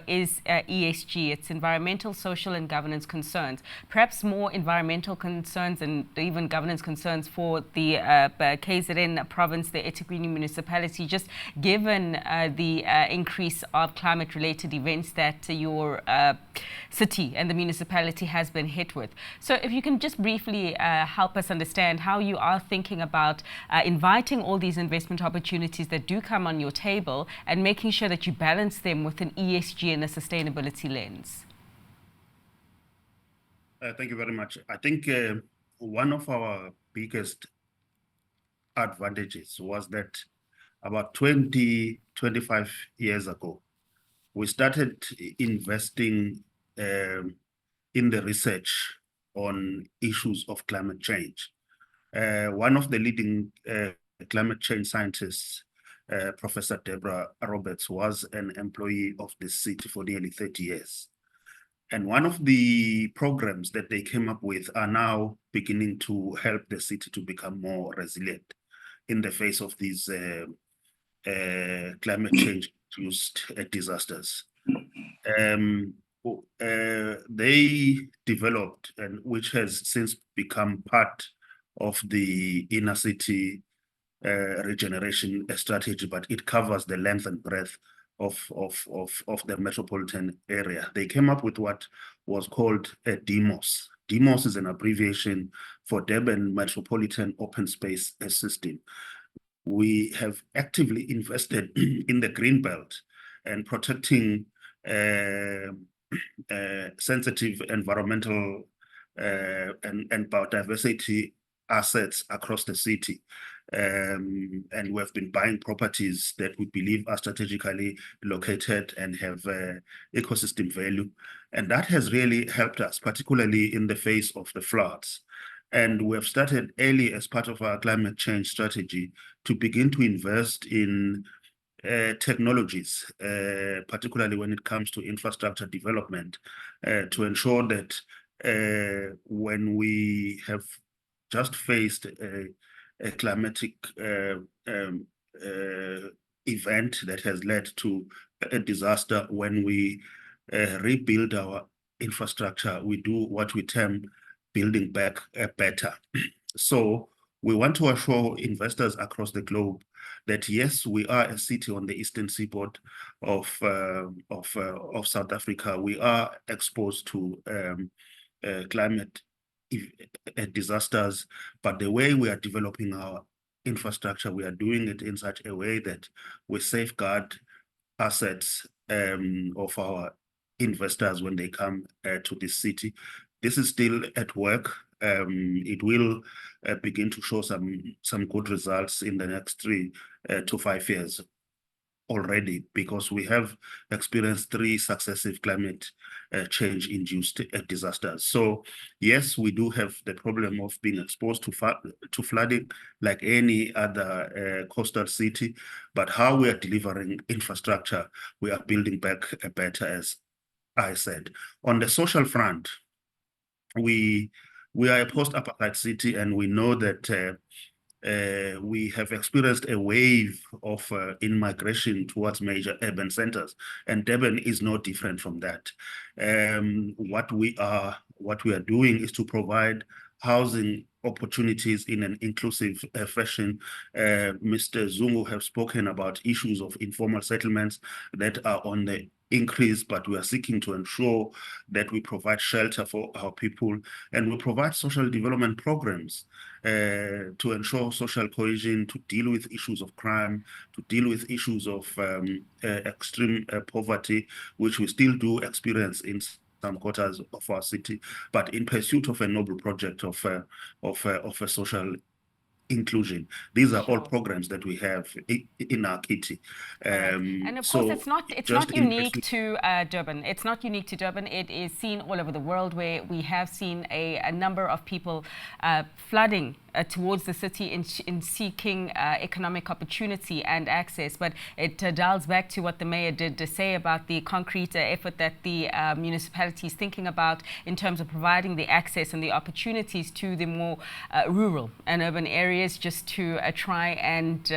S1: is ESG. It's environmental, social, and governance concerns. Perhaps more environmental concerns and even governance concerns for the KZN province, the eThekwini municipality, just given the increase of climate-related events that your city and the municipality has been hit with. So if you can just briefly help us understand how you are thinking about inviting all these investment opportunities that do come on your table and making sure that you balance them with an ESG and a sustainability lens.
S4: Thank you very much. I think one of our biggest advantages was that about 25 years ago, we started investing in the research on issues of climate change. One of the leading climate change scientists, Professor Deborah Roberts, was an employee of the city for nearly 30 years. And one of the programs that they came up with are now beginning to help the city to become more resilient in the face of these climate change-induced disasters. They developed, and which has since become part of the inner city regeneration strategy, but it covers the length and breadth of the metropolitan area. They came up with what was called a DEMOS. DEMOS is an abbreviation for Durban Metropolitan Open Space System. We have actively invested in the green belt and protecting sensitive environmental and biodiversity assets across the city. And we have been buying properties that we believe are strategically located and have ecosystem value. And that has really helped us, particularly in the face of the floods. And we have started early as part of our climate change strategy to begin to invest in technologies, particularly when it comes to infrastructure development, to ensure that when we have just faced a climatic event that has led to a disaster, when we rebuild our infrastructure, we do what we term building back better. So we want to assure investors across the globe that yes, we are a city on the eastern seaboard of South Africa. We are exposed to climate disasters, but the way we are developing our infrastructure, we are doing it in such a way that we safeguard assets of our investors when they come to this city. This is still at work. It will begin to show some good results in the next 3 to 5 years already, because we have experienced 3 successive climate change-induced disasters. So yes, we do have the problem of being exposed to flooding like any other coastal city, but how we are delivering infrastructure, we are building back better, as I said. On the social front, we are a post-apartheid city, and we know that we have experienced a wave of in-migration towards major urban centers, and Durban is no different from that. What we are doing is to provide housing opportunities in an inclusive fashion. Mr. Zungu have spoken about issues of informal settlements that are on the increase, but we are seeking to ensure that we provide shelter for our people, and we provide social development programs to ensure social cohesion, to deal with issues of crime, to deal with issues of extreme poverty, which we still do experience in some quarters of our city, but in pursuit of a noble project of a social inclusion. These are all programs that we have in our kitty.
S1: And of course, it's not unique to Durban. It's not unique to Durban. It is seen all over the world, where we have seen a number of people flooding towards the city in seeking economic opportunity and access. But it dials back to what the mayor did say about the concrete effort that the municipality is thinking about in terms of providing the access and the opportunities to the more rural and urban areas, just to try and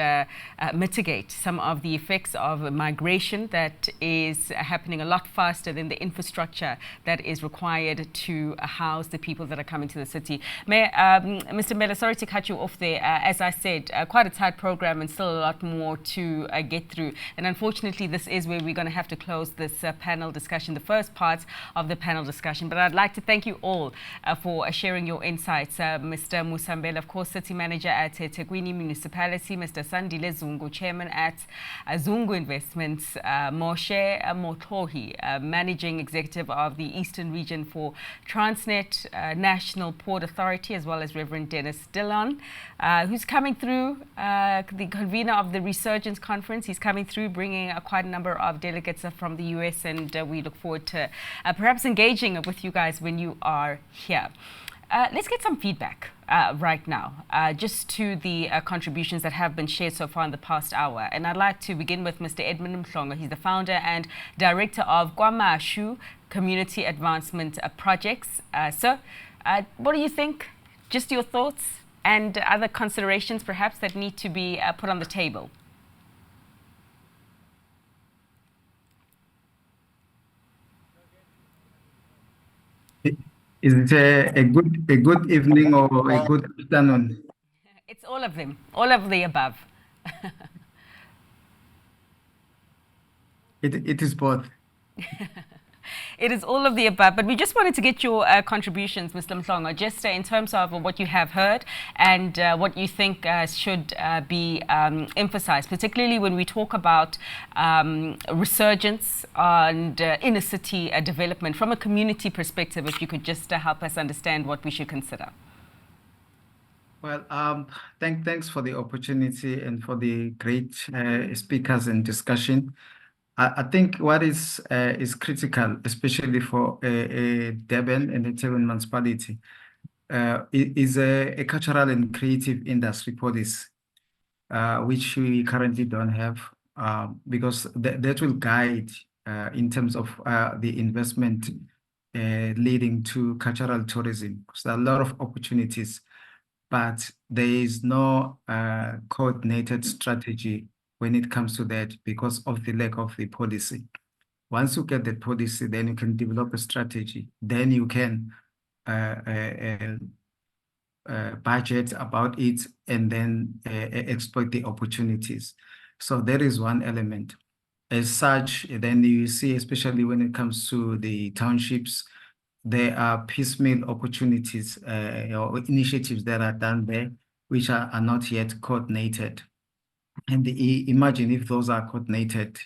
S1: mitigate some of the effects of migration that is happening a lot faster than the infrastructure that is required to house the people that are coming to the city. Mayor, Mr. Mela, sorry to cut you off there. As I said, quite a tight program and still a lot more to get through. And unfortunately, this is where we're going to have to close this panel discussion, the first part of the panel discussion. But I'd like to thank you all for sharing your insights. Mr. Musambela, of course, City Manager at eThekwini Municipality, Mr. Sandile Zungu, Chairman at Zungu Investments, Moshe Motlohi, Managing Executive of the Eastern Region for Transnet National Port Authority, as well as Reverend Dennis Dillon, who's coming through, the convener of the Resurgence Conference. He's coming through, bringing quite a number of delegates from the US, and we look forward to perhaps engaging with you guys when you are here. Let's get some feedback right now, just to the contributions that have been shared so far in the past hour. And I'd like to begin with Mr. Edmund Mhlongo. He's the founder and director of Kwamashu Community Advancement Projects. Sir, what do you think? Just your thoughts and other considerations perhaps that need to be put on the table.
S8: Is it a good evening or a good afternoon?
S1: It's all of them, all of the above.
S8: It is both.
S1: It is all of the above, but we just wanted to get your contributions, Mr. Mhlongo, just in terms of what you have heard and what you think should be emphasized, particularly when we talk about resurgence and inner city development from a community perspective. If you could just help us understand what we should consider.
S8: Well, thanks for the opportunity and for the great speakers and discussion. I think what is critical, especially for Durban and the Durban Municipality, is a cultural and creative industry policy, which we currently don't have, because that will guide in terms of the investment leading to cultural tourism. So there are a lot of opportunities, but there is no coordinated strategy when it comes to that because of the lack of the policy. Once you get the policy, then you can develop a strategy. Then you can budget about it and then exploit the opportunities. So there is one element. As such, then you see, especially when it comes to the townships, there are piecemeal opportunities or initiatives that are done there, which are not yet coordinated. And imagine if those are coordinated,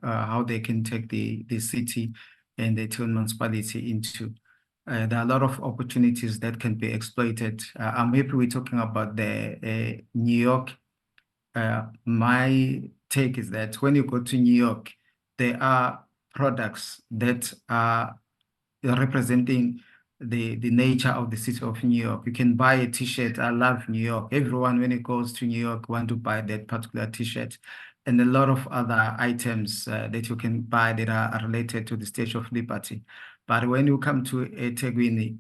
S8: how they can take the city and the town municipality into. There are a lot of opportunities that can be exploited. I'm happy we're talking about the New York. My take is that when you go to New York, there are products that are representing the nature of the city of New York. You can buy a t-shirt, I love New York. Everyone, when it goes to New York, want to buy that particular t-shirt. And a lot of other items that you can buy that are related to the Statue of Liberty. But when you come to eThekwini,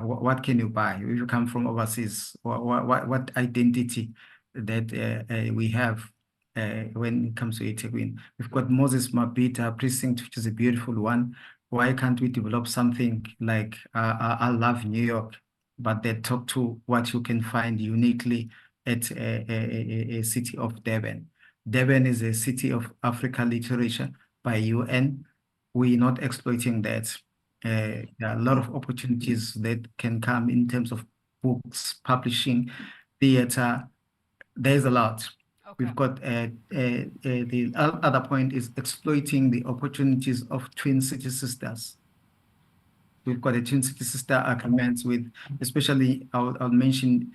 S8: what can you buy? If you come from overseas, what identity that we have when it comes to eThekwini? We've got Moses Mabhida precinct, which is a beautiful one. Why can't we develop something like I love New York, but they talk to what you can find uniquely at a city of Durban. Durban is a city of African literature by UN. We're not exploiting that. There are a lot of opportunities that can come in terms of books, publishing, theater. There's a lot. Okay. We've got the other point is exploiting the opportunities of twin city sisters. We've got a twin city sister agreements with, especially I'll mention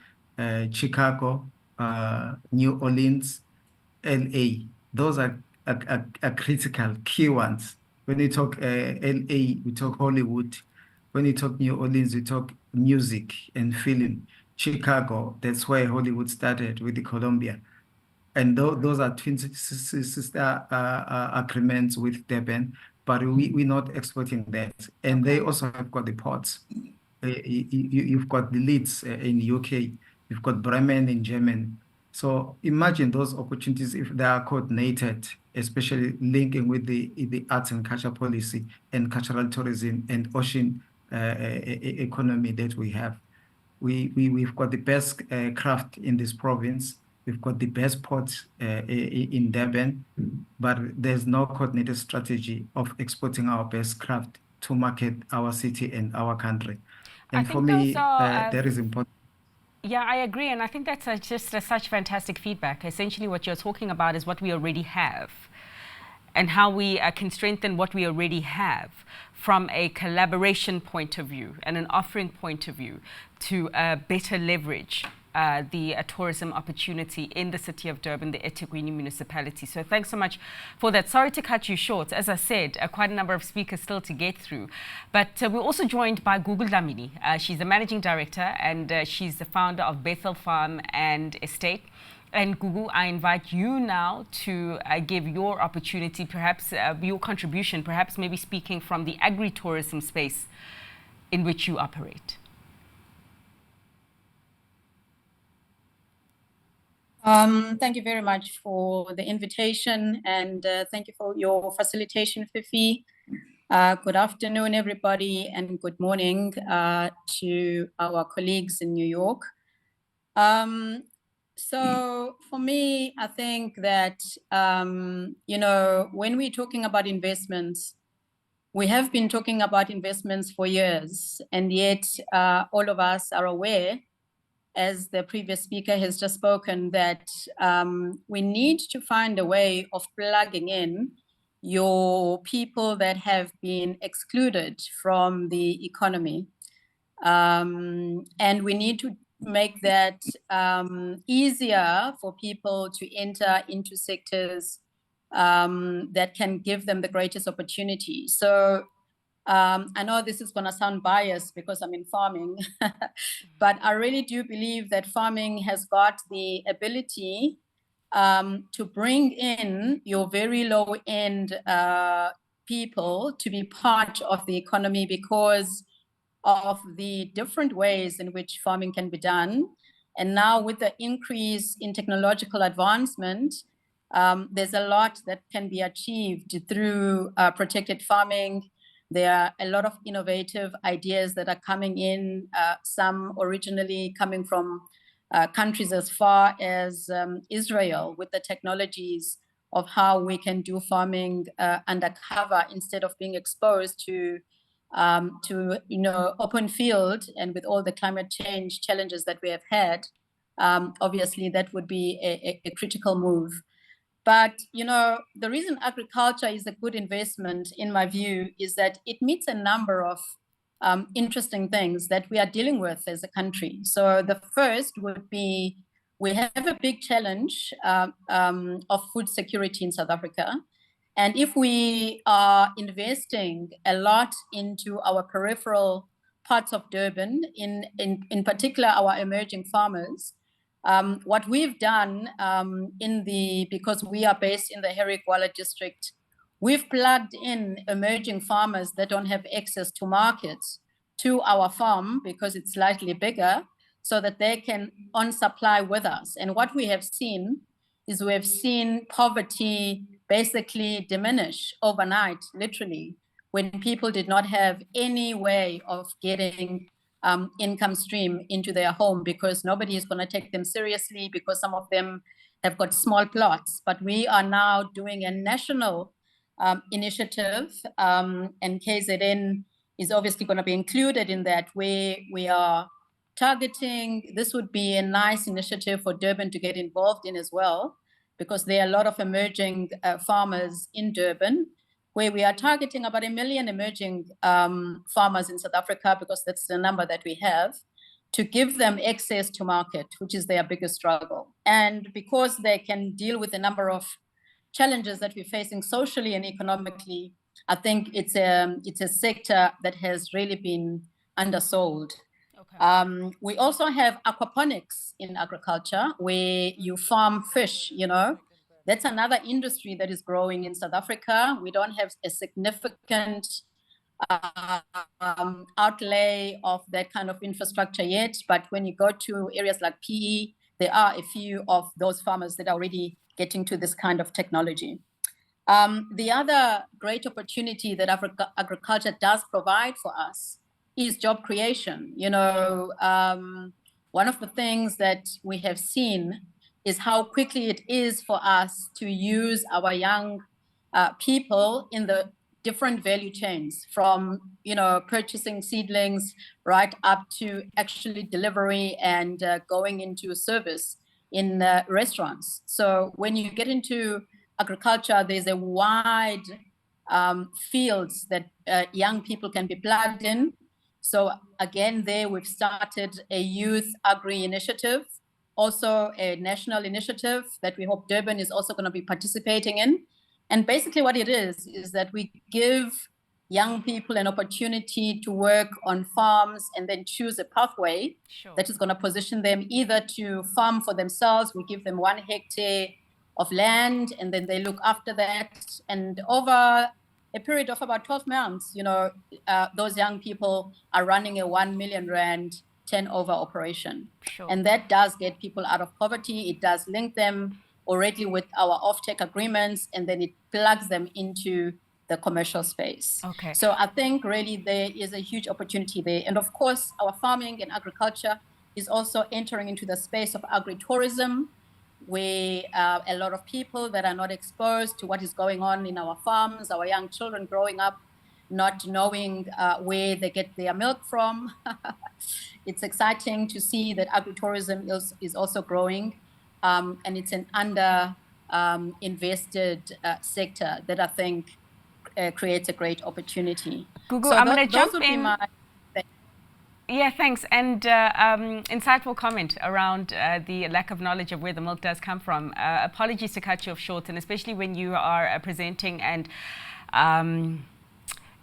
S8: Chicago, New Orleans, LA. Those are critical, key ones. When you talk LA, we talk Hollywood. When you talk New Orleans, we talk music and film. Chicago. That's where Hollywood started with the Columbia. And those are twin sister agreements with Durban, but we're not exporting that. And they also have got the ports. You've got the Leeds in UK, you've got Bremen in Germany. So imagine those opportunities if they are coordinated, especially linking with the arts and culture policy and cultural tourism and ocean economy that we have. We've got the best craft in this province. We've got the best ports in Durban, but there's no coordinated strategy of exporting our best craft to market our city and our country. And for me, that is important.
S1: Yeah, I agree. And I think that's such fantastic feedback. Essentially, what you're talking about is what we already have and how we can strengthen what we already have from a collaboration point of view and an offering point of view to better leverage the tourism opportunity in the city of Durban, the eThekwini Municipality. So thanks so much for that. Sorry to cut you short. As I said, quite a number of speakers still to get through. But we're also joined by Gugu Dlamini. She's the managing director and she's the founder of Bethel Farm and Estate. And Gugu, I invite you now to give your opportunity, perhaps your contribution, perhaps maybe speaking from the agri-tourism space in which you operate.
S9: Thank you very much for the invitation and thank you for your facilitation, Fifi. Good afternoon, everybody, and good morning to our colleagues in New York. So for me, I think that, you know, when we're talking about investments, we have been talking about investments for years, and yet all of us are aware, as the previous speaker has just spoken, that we need to find a way of plugging in your people that have been excluded from the economy. And we need to make that easier for people to enter into sectors that can give them the greatest opportunity. So I know this is going to sound biased because I'm in farming, but I really do believe that farming has got the ability to bring in your very low-end people to be part of the economy because of the different ways in which farming can be done. And now with the increase in technological advancement, there's a lot that can be achieved through protected farming. There are a lot of innovative ideas that are coming in, some originally coming from countries as far as Israel, with the technologies of how we can do farming undercover instead of being exposed to you know, open field. And with all the climate change challenges that we have had, obviously that would be a critical move. But, you know, the reason agriculture is a good investment, in my view, is that it meets a number of interesting things that we are dealing with as a country. So the first would be, we have a big challenge of food security in South Africa. And if we are investing a lot into our peripheral parts of Durban, in particular our emerging farmers, what we've done because we are based in the Herrick-Walla district, we've plugged in emerging farmers that don't have access to markets to our farm because it's slightly bigger, so that they can on supply with us. And what we have seen is we've seen poverty basically diminish overnight, literally, when people did not have any way of getting income stream into their home because nobody is going to take them seriously because some of them have got small plots. But we are now doing a national initiative, and KZN is obviously going to be included in that, where we are targeting. This would be a nice initiative for Durban to get involved in as well, because there are a lot of emerging farmers in Durban, where we are targeting about 1 million emerging farmers in South Africa, because that's the number that we have, to give them access to market, which is their biggest struggle. And because they can deal with a number of challenges that we're facing socially and economically, I think it's a sector that has really been undersold.
S1: Okay.
S9: We also have aquaponics in agriculture, where you farm fish, you know. That's another industry that is growing in South Africa. We don't have a significant outlay of that kind of infrastructure yet, but when you go to areas like PE, there are a few of those farmers that are already getting to this kind of technology. The other great opportunity that agriculture does provide for us is job creation. You know, one of the things that we have seen is how quickly it is for us to use our young people in the different value chains, from, you know, purchasing seedlings right up to actually delivery and going into service in restaurants. So when you get into agriculture, there's a wide fields that young people can be plugged in. So again, there we've started a youth agri initiative, also a national initiative that we hope Durban is also going to be participating in. And basically what it is that we give young people an opportunity to work on farms and then choose a pathway that is going to position them either to farm for themselves. We give them 1 hectare of land, and then they look after that. And over a period of about 12 months, you know, those young people are running a 1 million rand turnover operation. And that does get people out of poverty. It does link them already with our off-take agreements, and then it plugs them into the commercial space.
S1: Okay.
S9: So I think really there is a huge opportunity there. And of course, our farming and agriculture is also entering into the space of agritourism, where a lot of people that are not exposed to what is going on in our farms, our young children growing up, not knowing where they get their milk from. It's exciting to see that agritourism is also growing. And it's an under invested sector that I think creates a great opportunity.
S1: Gugu,
S9: so
S1: I'm going to jump
S9: would be
S1: in.
S9: my
S1: Yeah, thanks. And insightful comment around the lack of knowledge of where the milk does come from. Apologies to cut you off short, and especially when you are presenting and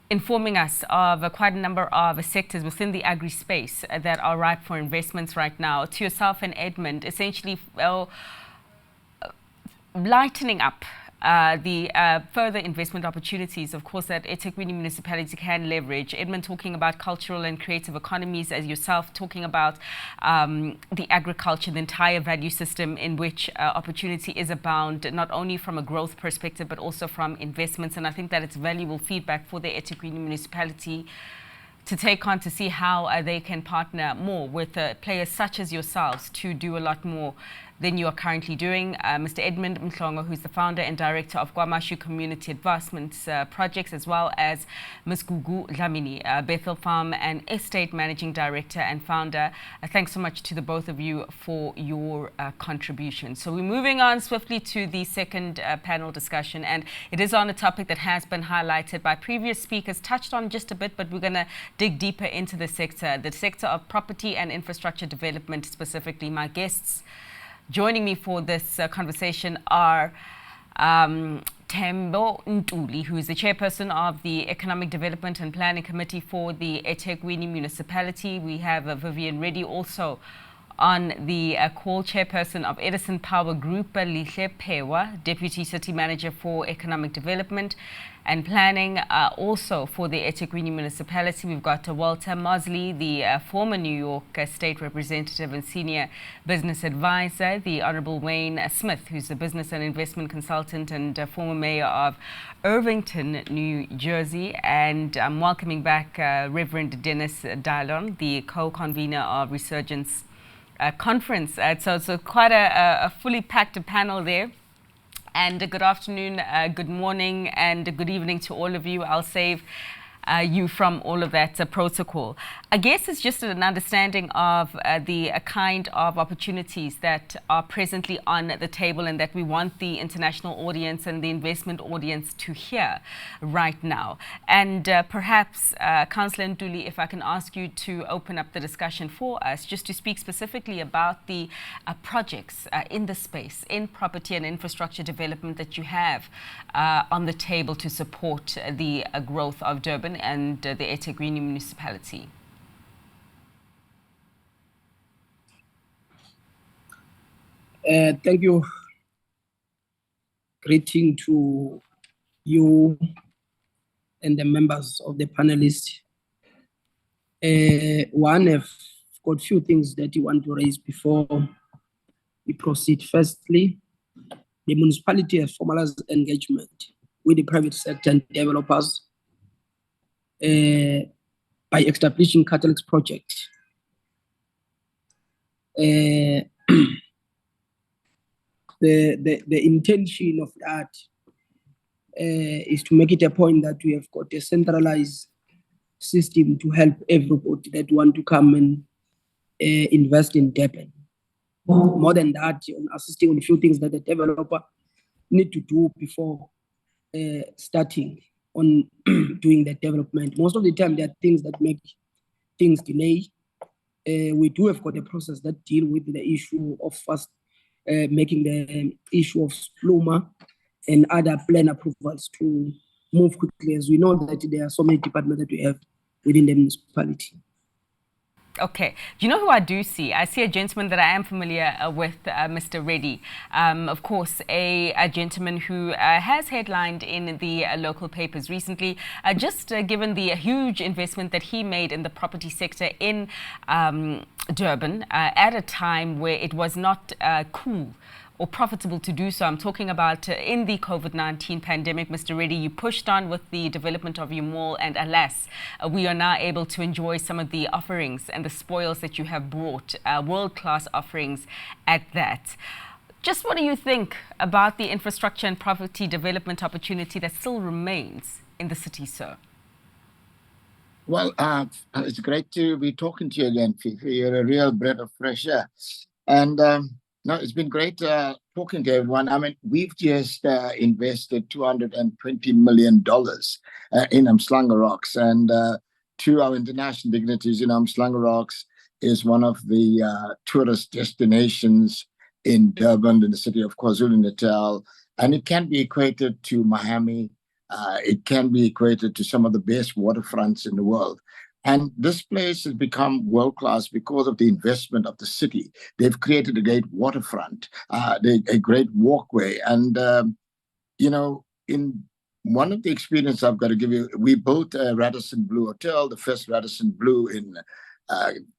S1: informing us of quite a number of sectors within the agri space that are ripe for investments right now. To yourself and Edmund, essentially lightening up the further investment opportunities, of course, that eThekwini Municipality can leverage. Edmund talking about cultural and creative economies, as yourself talking about the agriculture, the entire value system in which opportunity is abound, not only from a growth perspective, but also from investments. And I think that it's valuable feedback for the eThekwini Municipality to take on, to see how they can partner more with players such as yourselves to do a lot more than you are currently doing. Mr. Edmund Mhlongo, who's the founder and director of KwaMashu Community Advancements Projects, as well as Ms. Gugu Dlamini, Bethel Farm and Estate Managing Director and Founder. Thanks so much to the both of you for your contribution. So we're moving on swiftly to the second panel discussion, and it is on a topic that has been highlighted by previous speakers, touched on just a bit, but we're going to dig deeper into the sector of property and infrastructure development specifically. My guests joining me for this conversation are Tembo Ntuli, who is the chairperson of the Economic Development and Planning Committee for the eThekwini Municipality. We have Vivian Reddy also on the call, chairperson of Edison Power Group, Lihle Pewa, Deputy City Manager for Economic Development and Planning, also for the eThekwini Municipality. We've got Walter Mosley, the former New York State Representative and Senior Business Advisor, the Honorable Wayne Smith, who's the Business and Investment Consultant and former Mayor of Irvington, New Jersey, and I'm welcoming back Reverend Dennis Dallon, the co-convener of Resurgence Conference. So quite a fully packed panel there. And good afternoon, good morning, and good evening to all of you. I'll save you from all of that protocol. I guess it's just an understanding of the kind of opportunities that are presently on the table and that we want the international audience and the investment audience to hear right now. And perhaps, Councillor Ntuli, if I can ask you to open up the discussion for us, just to speak specifically about the projects in the space, in property and infrastructure development that you have on the table to support the growth of Durban and the eThekwini Municipality.
S10: Thank you. Greeting to you and the members of the panelists. One, I've got a few things that you want to raise before we proceed. Firstly, the municipality has formalized engagement with the private sector and developers by establishing catalyst project. The intention of that is to make it a point that we have got a centralized system to help everybody that want to come and invest in Durban. More than that, on assisting on a few things that the developer need to do before starting on doing the development. Most of the time, there are things that make things delay. We do have got a process that deal with the issue of first making the issue of SPLUMA and other plan approvals to move quickly, as we know that there are so many departments that we have within the municipality.
S1: Okay. Do you know who I do see? I see a gentleman that I am familiar with, Mr. Reddy. Of course, a gentleman who has headlined in the local papers recently, just given the huge investment that he made in the property sector in Durban at a time where it was not cool or profitable to do so. I'm talking about in the COVID-19 pandemic, Mr. Reddy, you pushed on with the development of your mall, and alas, we are now able to enjoy some of the offerings and the spoils that you have brought, world-class offerings at that. Just what do you think about the infrastructure and property development opportunity that still remains in the city, sir?
S11: Well, it's great to be talking to you again, Fifi. You're a real breath of fresh air. And no, it's been great talking to everyone. I mean, we've just invested $220 million in Umhlanga Rocks. And to our international dignitaries, Umhlanga Rocks is one of the tourist destinations in Durban, in the city of KwaZulu-Natal. And it can be equated to Miami. It can be equated to some of the best waterfronts in the world. And this place has become world-class because of the investment of the city. They've created a great waterfront, a great walkway. And, in one of the experiences I've got to give you, we built a Radisson Blue Hotel, the first Radisson Blue in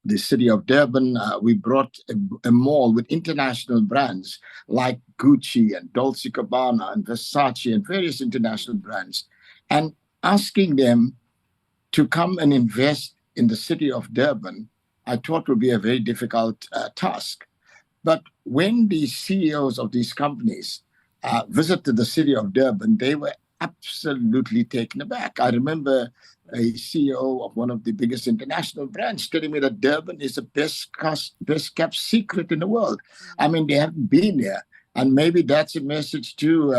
S11: the city of Durban. We brought a mall with international brands like Gucci and Dolce & Gabbana and Versace and various international brands, and asking them to come and invest in the city of Durban, I thought would be a very difficult task. But when the CEOs of these companies visited the city of Durban, they were absolutely taken aback. I remember a CEO of one of the biggest international brands telling me that Durban is the best kept secret in the world. I mean, they haven't been here. And maybe that's a message to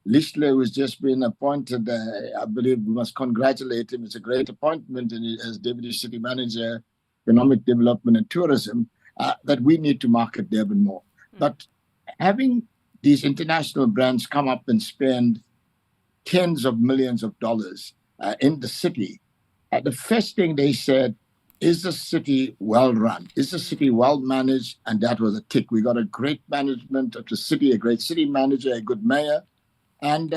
S11: Lischler, who's just been appointed. I believe we must congratulate him. It's a great appointment as Deputy City Manager, Economic Development and Tourism, that we need to market Durban more. But having these international brands come up and spend tens of millions of dollars in the city, the first thing they said, is the city well run? Is the city well managed? And that was a tick. We got a great management of the city, a great city manager, a good mayor, and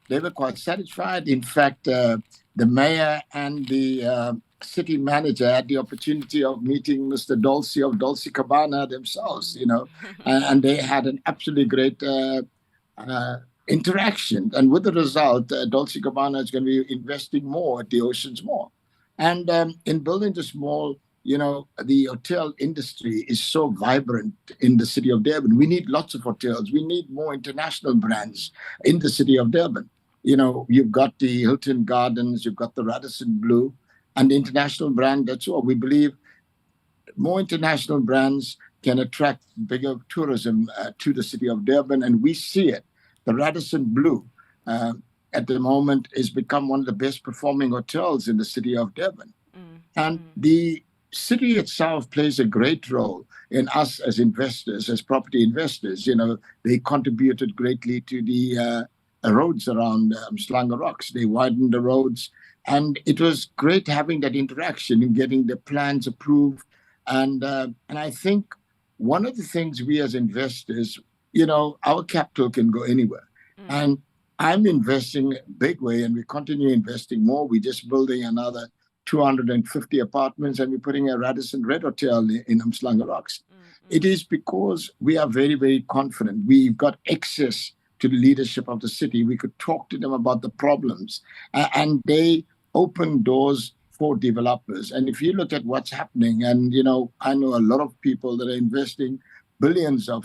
S11: they were quite satisfied. In fact, the mayor and the city manager had the opportunity of meeting Mr. Dolce of Dolce & Gabbana themselves, and they had an absolutely great interaction. And with the result, Dolce & Gabbana is going to be investing more at the Oceans Mall. And in building this mall, the hotel industry is so vibrant in the city of Durban. We need lots of hotels. We need more international brands in the city of Durban. You've got the Hilton Gardens, you've got the Radisson Blue, and the international brand, that's all. We believe more international brands can attract bigger tourism to the city of Durban, and we see it. The Radisson Blue, at the moment, has become one of the best performing hotels in the city of Durban. And the city itself plays a great role in us as investors, as property investors. They contributed greatly to the roads around Umhlanga Rocks. They widened the roads. And it was great having that interaction and getting the plans approved. And I think one of the things we as investors, our capital can go anywhere. And I'm investing big way, and we continue investing more. We're just building another 250 apartments, and we're putting a Radisson Red Hotel in Umhlanga Rocks. It is because we are very, very confident. We've got access to the leadership of the city. We could talk to them about the problems, and they open doors for developers. And if you look at what's happening, and I know a lot of people that are investing billions of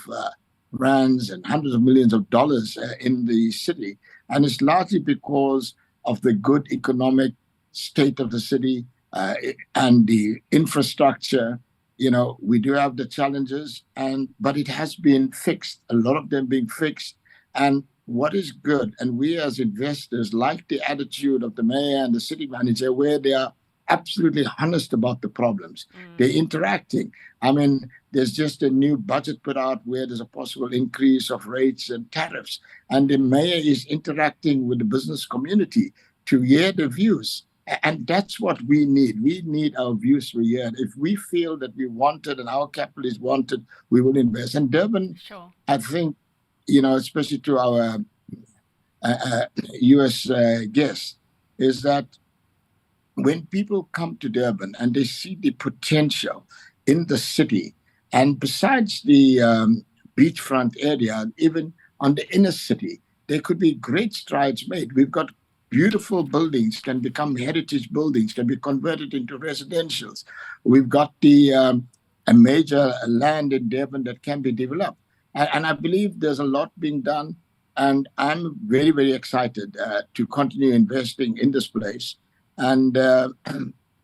S11: rands and hundreds of millions of dollars in the city, and it's largely because of the good economic state of the city and the infrastructure. We do have the challenges, but it has been fixed, a lot of them being fixed. And what is good, and we as investors like the attitude of the mayor and the city manager, where they are absolutely honest about the problems. They're interacting. I mean, there's just a new budget put out where there's a possible increase of rates and tariffs. And the mayor is interacting with the business community to hear the views. And that's what we need. We need our views to be heard. If we feel that we wanted and our capital is wanted, we will invest. And Durban,
S1: sure.
S11: I think, especially to our US guests, is that when people come to Durban and they see the potential in the city, and besides the beachfront area, even on the inner city, there could be great strides made. We've got beautiful buildings, can become heritage buildings, can be converted into residentials. We've got a major land in Durban that can be developed. And I believe there's a lot being done. And I'm very, very excited to continue investing in this place. And,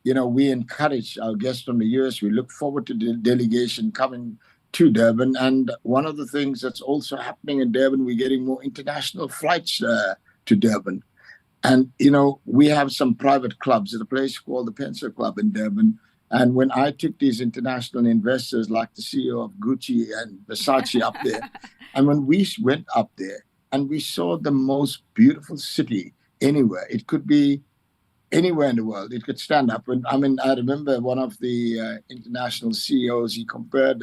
S11: we encourage our guests from the US. We look forward to the delegation coming to Durban. And one of the things that's also happening in Durban, we're getting more international flights to Durban. And, we have some private clubs. There's a place called the Pencil Club in Durban. And when I took these international investors like the CEO of Gucci and Versace up there, and when we went up there and we saw the most beautiful city anywhere, it could be anywhere in the world, it could stand up. And I remember one of the international CEOs, he compared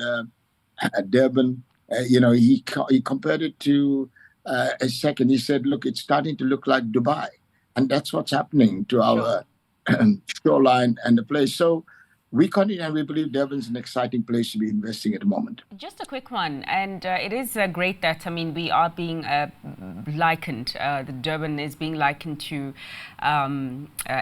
S11: Durban, he compared it to a second. He said, look, it's starting to look like Dubai. And that's what's happening to our shoreline and the place. So we continue, and we believe Durban's an exciting place to be investing at the moment.
S1: Just a quick one, and it is great that, we are being likened, the Durban is being likened to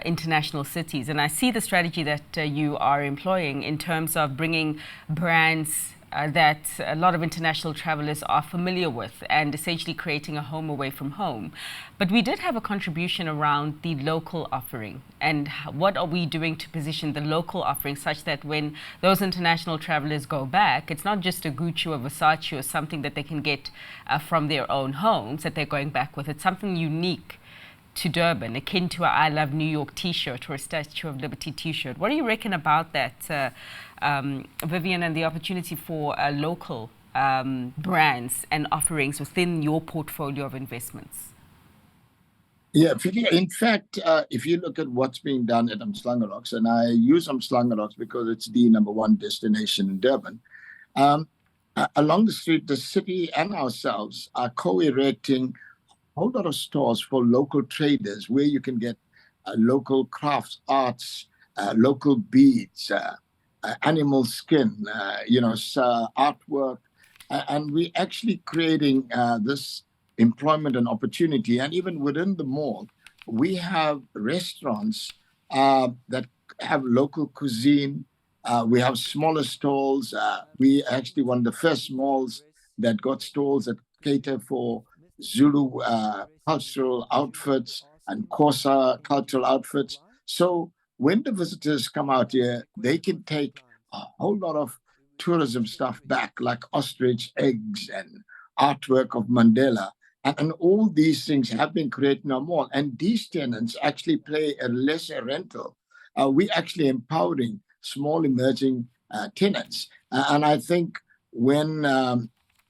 S1: international cities. And I see the strategy that you are employing in terms of bringing brands that a lot of international travelers are familiar with and essentially creating a home away from home. But we did have a contribution around the local offering, and what are we doing to position the local offering such that when those international travelers go back, it's not just a Gucci or Versace or something that they can get from their own homes that they're going back with. It's something unique to Durban, akin to a I Love New York t-shirt or a Statue of Liberty t-shirt. What do you reckon about that, Vivian, and the opportunity for local brands and offerings within your portfolio of investments?
S11: Yeah, in fact, if you look at what's being done at Umhlanga Rocks, and I use Umhlanga Rocks because it's the #1 destination in Durban, along the street, the city and ourselves are co-erecting a whole lot of stores for local traders where you can get local crafts, arts, local beads, animal skin, artwork. And we're actually creating this employment and opportunity. And even within the mall, we have restaurants that have local cuisine. We have smaller stalls. We actually one of the first malls that got stalls that cater for Zulu cultural outfits and Xhosa cultural outfits. So when the visitors come out here, they can take a whole lot of tourism stuff back, like ostrich eggs and artwork of Mandela. And all these things have been created in our mall. And these tenants actually pay a lesser rental. We're actually empowering small emerging tenants. And I think when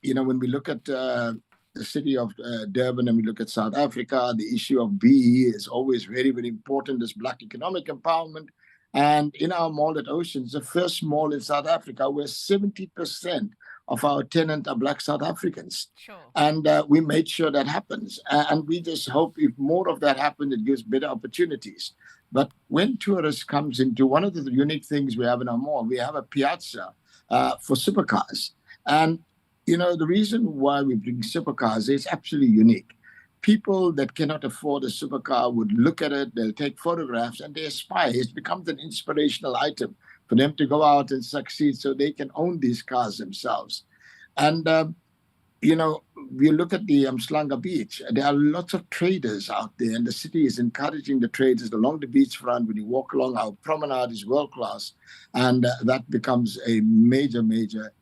S11: we look at the city of Durban and we look at South Africa, the issue of BE is always very, very important, this Black economic empowerment. And in our mall at Oceans, the first mall in South Africa, where 70% of our tenants are Black South Africans.
S1: Sure.
S11: And we made sure that happens. And we just hope if more of that happens, it gives better opportunities. But when tourists comes into, one of the unique things we have in our mall, we have a piazza for supercars. And, you know, the reason why we bring supercars is absolutely unique. People that cannot afford a supercar would look at it, they'll take photographs, and they aspire. It becomes an inspirational item for them to go out and succeed so they can own these cars themselves. And, you know, we look at the Mslanga Beach, there are lots of traders out there, and the city is encouraging the traders along the beachfront. When you walk along, our promenade is world-class, and that becomes a major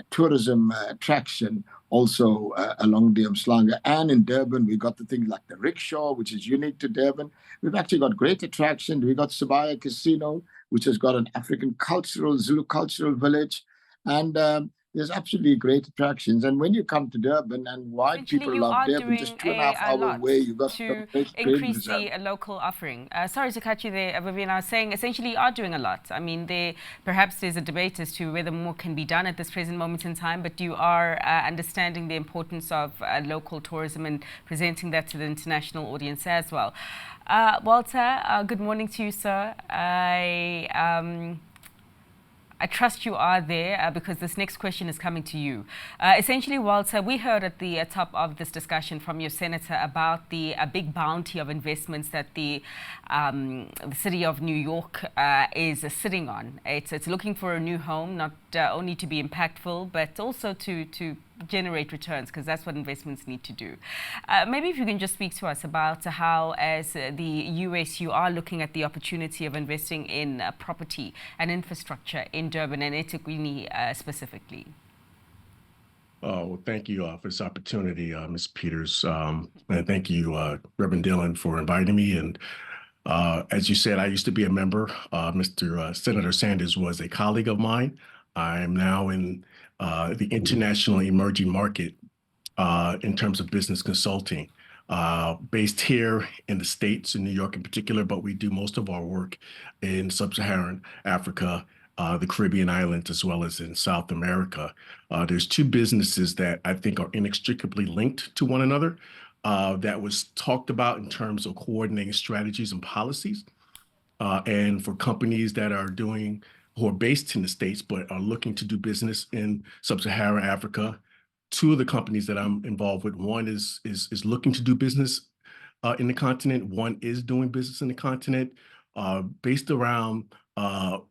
S11: tourism attraction also along the Mslanga. And in Durban, we got the things like the rickshaw, which is unique to Durban. We've actually got great attraction. We got Sabaya Casino, which has got an African cultural, Zulu cultural village. And there's absolutely great attractions. And when you come to Durban, and why people love Durban, just 2.5 hours away, you got
S1: to
S11: great
S1: increase the local offering. Sorry to cut you there, Vivian. I was saying essentially you are doing a lot. I mean, perhaps there's a debate as to whether more can be done at this present moment in time, but you are understanding the importance of local tourism and presenting that to the international audience as well. Walter, good morning to you, sir. I trust you are there because this next question is coming to you. Essentially, Walter, we heard at the top of this discussion from your senator about the big bounty of investments that the city of New York is sitting on. It's looking for a new home, not only to be impactful, but also to generate returns, because that's what investments need to do. Maybe if you can just speak to us about how, as the US, you are looking at the opportunity of investing in property and infrastructure in Durban and eThekwini specifically.
S12: Well, thank you for this opportunity, Ms. Peters. And thank you, Reverend Dillon, for inviting me. And as you said, I used to be a member. Mr. Senator Sanders was a colleague of mine. I am now in the international emerging market in terms of business consulting, based here in the States, in New York in particular, but we do most of our work in sub-Saharan Africa, the Caribbean islands, as well as in South America. There's two businesses that I think are inextricably linked to one another that was talked about in terms of coordinating strategies and policies. And for companies that are who are based in the States, but are looking to do business in sub-Saharan Africa, two of the companies that I'm involved with, one is looking to do business in the continent. One is doing business in the continent based around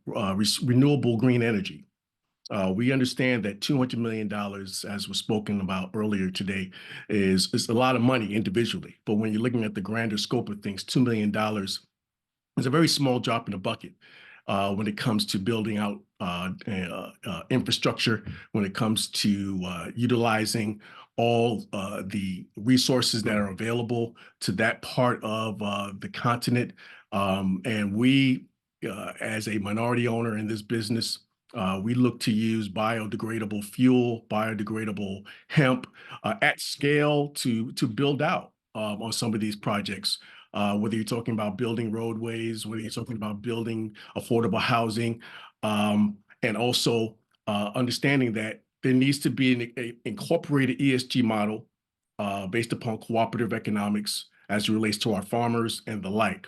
S12: renewable green energy. We understand that $200 million, as was spoken about earlier today, is a lot of money individually. But when you're looking at the grander scope of things, $2 million is a very small drop in the bucket when it comes to building out infrastructure, when it comes to utilizing all the resources that are available to that part of the continent. And we, as a minority owner in this business, we look to use biodegradable fuel, biodegradable hemp at scale to build out on some of these projects. Whether you're talking about building roadways, whether you're talking about building affordable housing, and also understanding that there needs to be an incorporated ESG model based upon cooperative economics as it relates to our farmers and the like.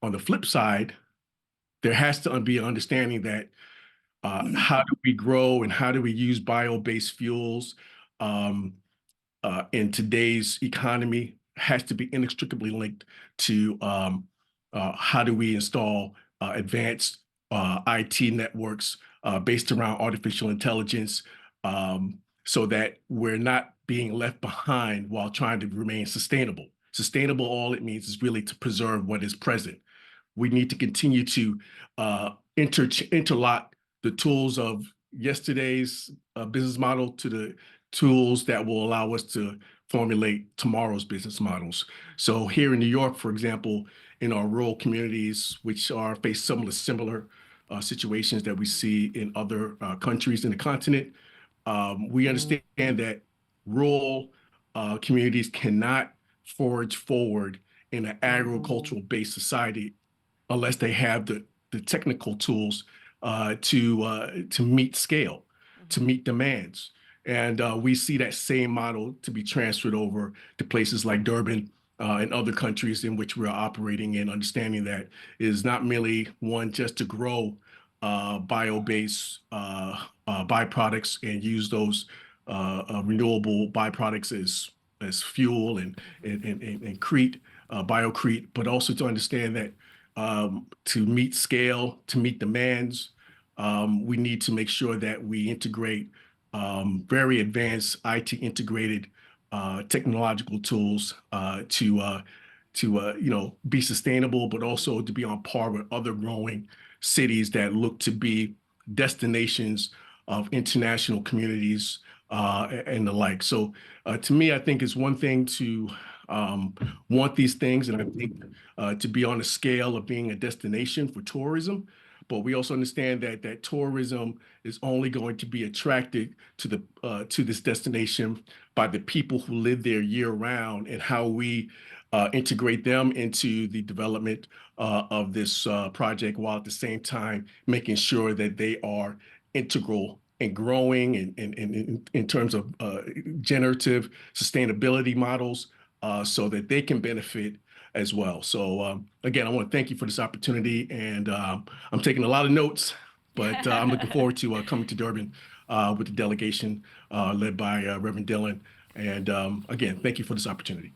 S12: On the flip side, there has to be an understanding that how do we grow and how do we use bio-based fuels in today's economy has to be inextricably linked to how do we install advanced IT networks based around artificial intelligence so that we're not being left behind while trying to remain sustainable. Sustainable, all it means is really to preserve what is present. We need to continue to interlock the tools of yesterday's business model to the tools that will allow us to formulate tomorrow's business models. So here in New York, for example, in our rural communities, which face some of the similar situations that we see in other countries in the continent, we understand that rural communities cannot forge forward in an agricultural-based society unless they have the technical tools to meet scale, to meet demands. And we see that same model to be transferred over to places like Durban and other countries in which we're operating in, understanding that it is not merely one just to grow bio-based byproducts and use those renewable byproducts as fuel and crete, biocrete, but also to understand that to meet scale, to meet demands, we need to make sure that we integrate very advanced IT integrated technological tools to be sustainable, but also to be on par with other growing cities that look to be destinations of international communities and the like. So to me, I think it's one thing to want these things, and I think to be on the scale of being a destination for tourism. But we also understand that tourism is only going to be attracted to this destination by the people who live there year round, and how we integrate them into the development of this project, while at the same time making sure that they are integral and growing in terms of generative sustainability models, so that they can benefit as well. So again, I want to thank you for this opportunity, and I'm taking a lot of notes, but I'm looking forward to coming to Durban with the delegation led by Reverend Dillon. And again, thank you for this opportunity.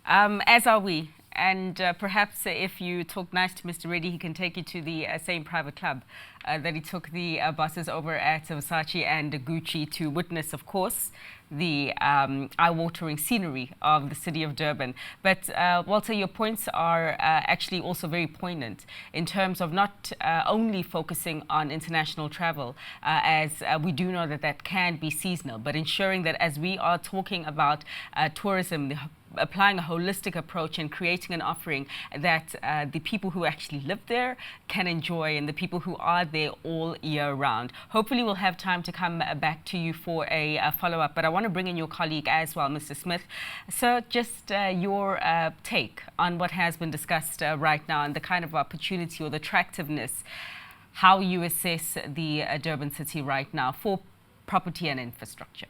S1: As are we. And perhaps if you talk nice to Mr. Reddy, he can take you to the same private club that he took the bosses over at Versace and Gucci to witness, of course, the eye-watering scenery of the city of Durban. But Walter, your points are actually also very poignant in terms of not only focusing on international travel, as we do know that can be seasonal, but ensuring that as we are talking about tourism, applying a holistic approach and creating an offering that the people who actually live there can enjoy, and the people who are there all year round. Hopefully we'll have time to come back to you for a follow-up, but I want to bring in your colleague as well, Mr. Smith. So just your take on what has been discussed right now, and the kind of opportunity or the attractiveness, how you assess the Durban city right now for property and infrastructure.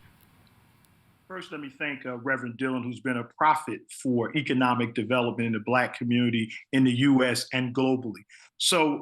S13: First, let me thank Reverend Dillon, who's been a prophet for economic development in the Black community in the U.S. and globally. So,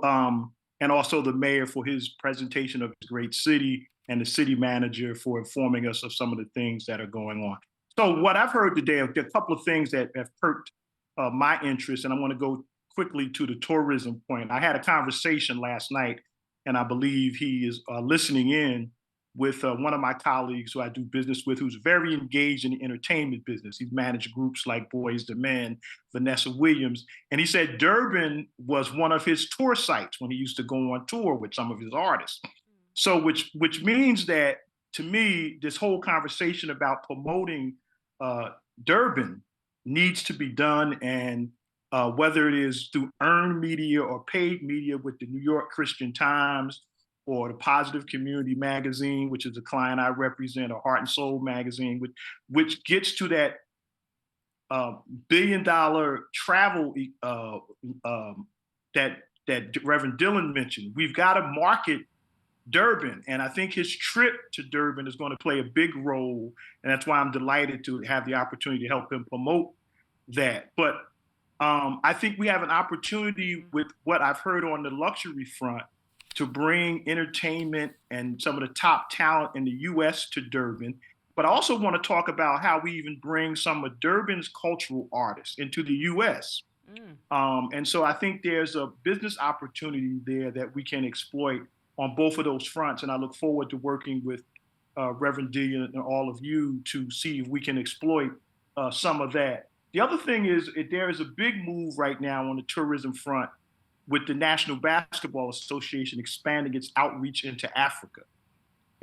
S13: and also the mayor for his presentation of his great city, and the city manager for informing us of some of the things that are going on. So what I've heard today, there are a couple of things that have perked my interest, and I want to go quickly to the tourism point. I had a conversation last night, and I believe he is listening in with one of my colleagues who I do business with, who's very engaged in the entertainment business. He's managed groups like Boys to Men, Vanessa Williams. And he said Durban was one of his tour sites when he used to go on tour with some of his artists. So which means that, to me, this whole conversation about promoting Durban needs to be done. And whether it is through earned media or paid media with the New York Christian Times, or the Positive Community Magazine, which is a client I represent, or Heart and Soul Magazine, which gets to that $1 billion travel that Reverend Dillon mentioned. We've got to market Durban, and I think his trip to Durban is going to play a big role, and that's why I'm delighted to have the opportunity to help him promote that. But I think we have an opportunity with what I've heard on the luxury front to bring entertainment and some of the top talent in the U.S. to Durban. But I also want to talk about how we even bring some of Durban's cultural artists into the U.S. And so I think there's a business opportunity there that we can exploit on both of those fronts. And I look forward to working with Reverend Dillon and all of you to see if we can exploit some of that. The other thing is there is a big move right now on the tourism front with the National Basketball Association expanding its outreach into Africa.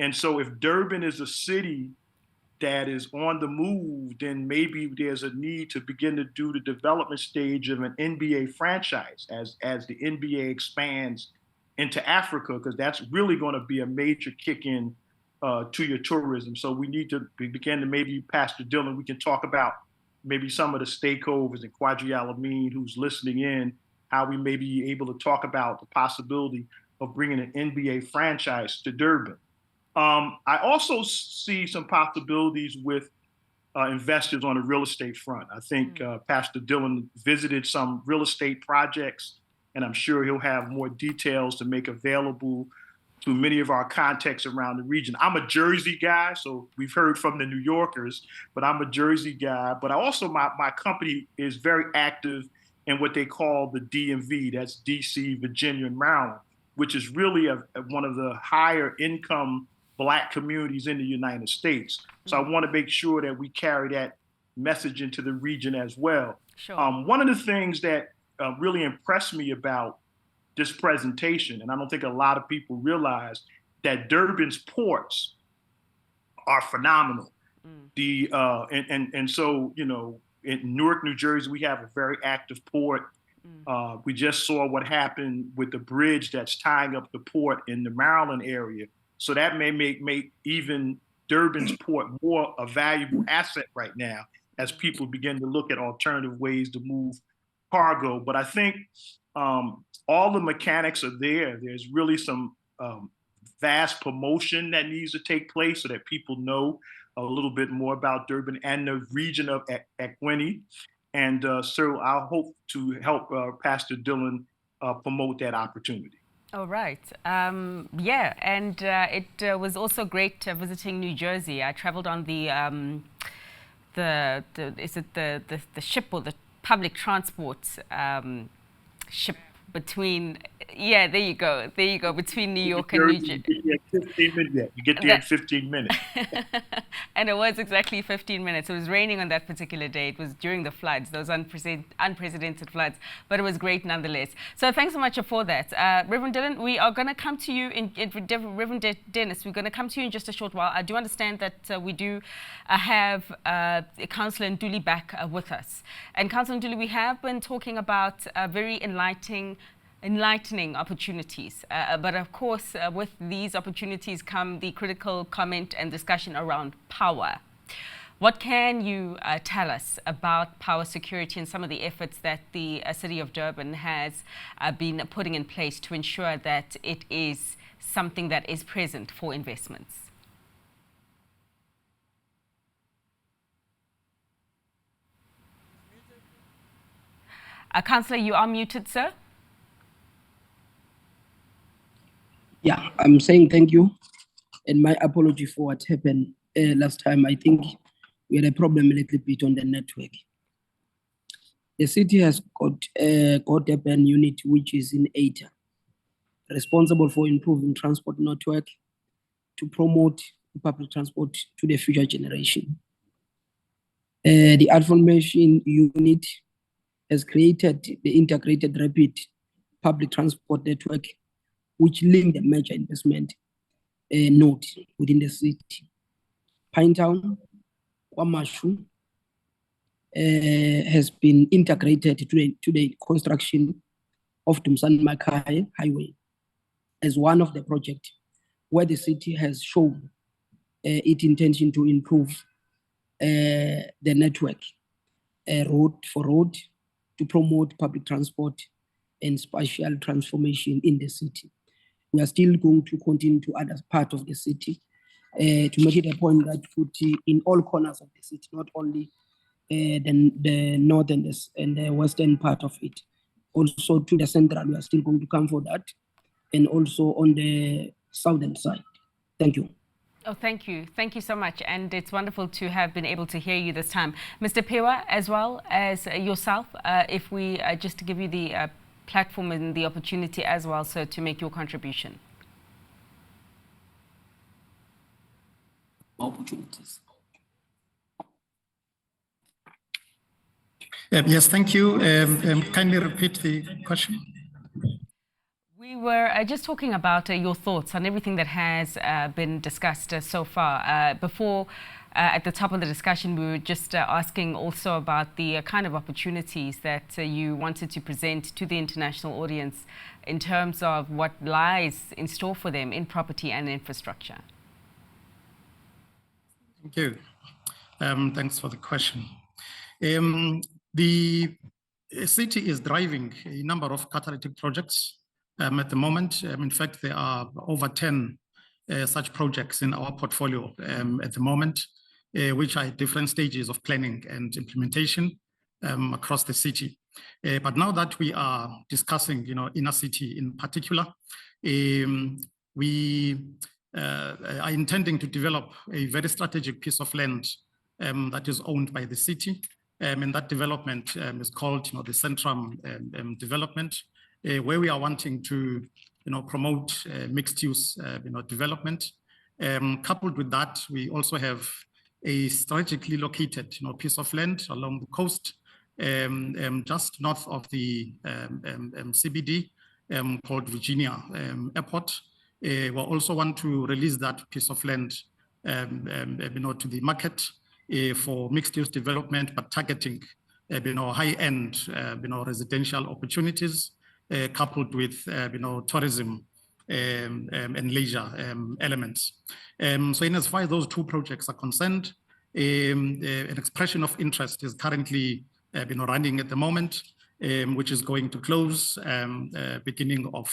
S13: And so if Durban is a city that is on the move, then maybe there's a need to begin to do the development stage of an NBA franchise as the NBA expands into Africa, because that's really going to be a major kick in to your tourism. So we need to begin to, maybe Pastor Dillon, we can talk about maybe some of the stakeholders and Quadri Alameen who's listening in, how we may be able to talk about the possibility of bringing an NBA franchise to Durban. I also see some possibilities with investors on the real estate front. I think Pastor Dillon visited some real estate projects, and I'm sure he'll have more details to make available to many of our contacts around the region. I'm a Jersey guy, so we've heard from the New Yorkers, but I'm a Jersey guy. But I also, my company is very active in what they call the DMV, that's DC, Virginia, and Maryland, which is really one of the higher income Black communities in the United States. So I want to make sure that we carry that message into the region as well.
S1: Sure.
S13: One of the things that really impressed me about this presentation, and I don't think a lot of people realize, that Durban's ports are phenomenal. So, you know, in Newark, New Jersey, we have a very active port. We just saw what happened with the bridge that's tying up the port in the Maryland area. So that may make even Durban's port more a valuable asset right now as people begin to look at alternative ways to move cargo. But I think all the mechanics are there. There's really some vast promotion that needs to take place so that people know a little bit more about Durban and the region of eThekwini. And so I hope to help Pastor Dillon promote that opportunity.
S1: All right. Yeah, and it was also great visiting New Jersey. I traveled on the ship or the public transport ship between, yeah, there you go, between New York and New Jersey.
S13: You get there in 15 minutes.
S1: And it was exactly 15 minutes. It was raining on that particular day. It was during the floods, those unprecedented floods, but it was great nonetheless. So thanks so much for that. Reverend Dillon, we are going to come to you, Reverend Dennis, we're going to come to you in just a short while. I do understand that we do have Councillor Nduli back with us. And Councillor Nduli, we have been talking about very enlightening opportunities. But of course, with these opportunities come the critical comment and discussion around power. What can you tell us about power security and some of the efforts that the city of Durban has been putting in place to ensure that it is something that is present for investments? Councillor, you are muted, sir.
S10: Yeah, I'm saying thank you. And my apology for what happened last time. I think we had a problem a little bit on the network. The city has got a Durban unit, which is in ETA, responsible for improving transport network to promote public transport to the future generation. The information unit has created the integrated rapid public transport network, which link the major investment node within the city. Pinetown, Kwamashu has been integrated to the construction of Dumsan Makai Highway as one of the projects where the city has shown its intention to improve the network, road for road, to promote public transport and spatial transformation in the city. We are still going to continue to other parts of the city to make it a point that in all corners of the city, not only the northern and the western part of it, also to the central, we are still going to come for that, and also on the southern side. Thank you.
S1: Oh, thank you. Thank you so much. And it's wonderful to have been able to hear you this time. Mr. Pewa, as well as yourself, if we just to give you the platform and the opportunity as well, so to make your contribution.
S10: Opportunities.
S14: Yes, thank you. Kindly repeat the question.
S1: We were just talking about your thoughts on everything that has been discussed so far. Before, at the top of the discussion, we were just asking also about the kind of opportunities that you wanted to present to the international audience in terms of what lies in store for them in property and infrastructure.
S14: Thank you. Thanks for the question. The A city is driving a number of catalytic projects at the moment. In fact, there are over 10 such projects in our portfolio at the moment, which are at different stages of planning and implementation across the city. But now that we are discussing, inner city in particular, we are intending to develop a very strategic piece of land that is owned by the city. And that development is called, the Centrum development, where we are wanting to, promote mixed use, development. Coupled with that, we also have a strategically located, piece of land along the coast, just north of the CBD, called Virginia Airport. We also want to release that piece of land, to the market for mixed-use development, but targeting, high-end, residential opportunities, coupled with, tourism and leisure elements. So in as far as those two projects are concerned, an expression of interest is currently, running at the moment, which is going to close beginning of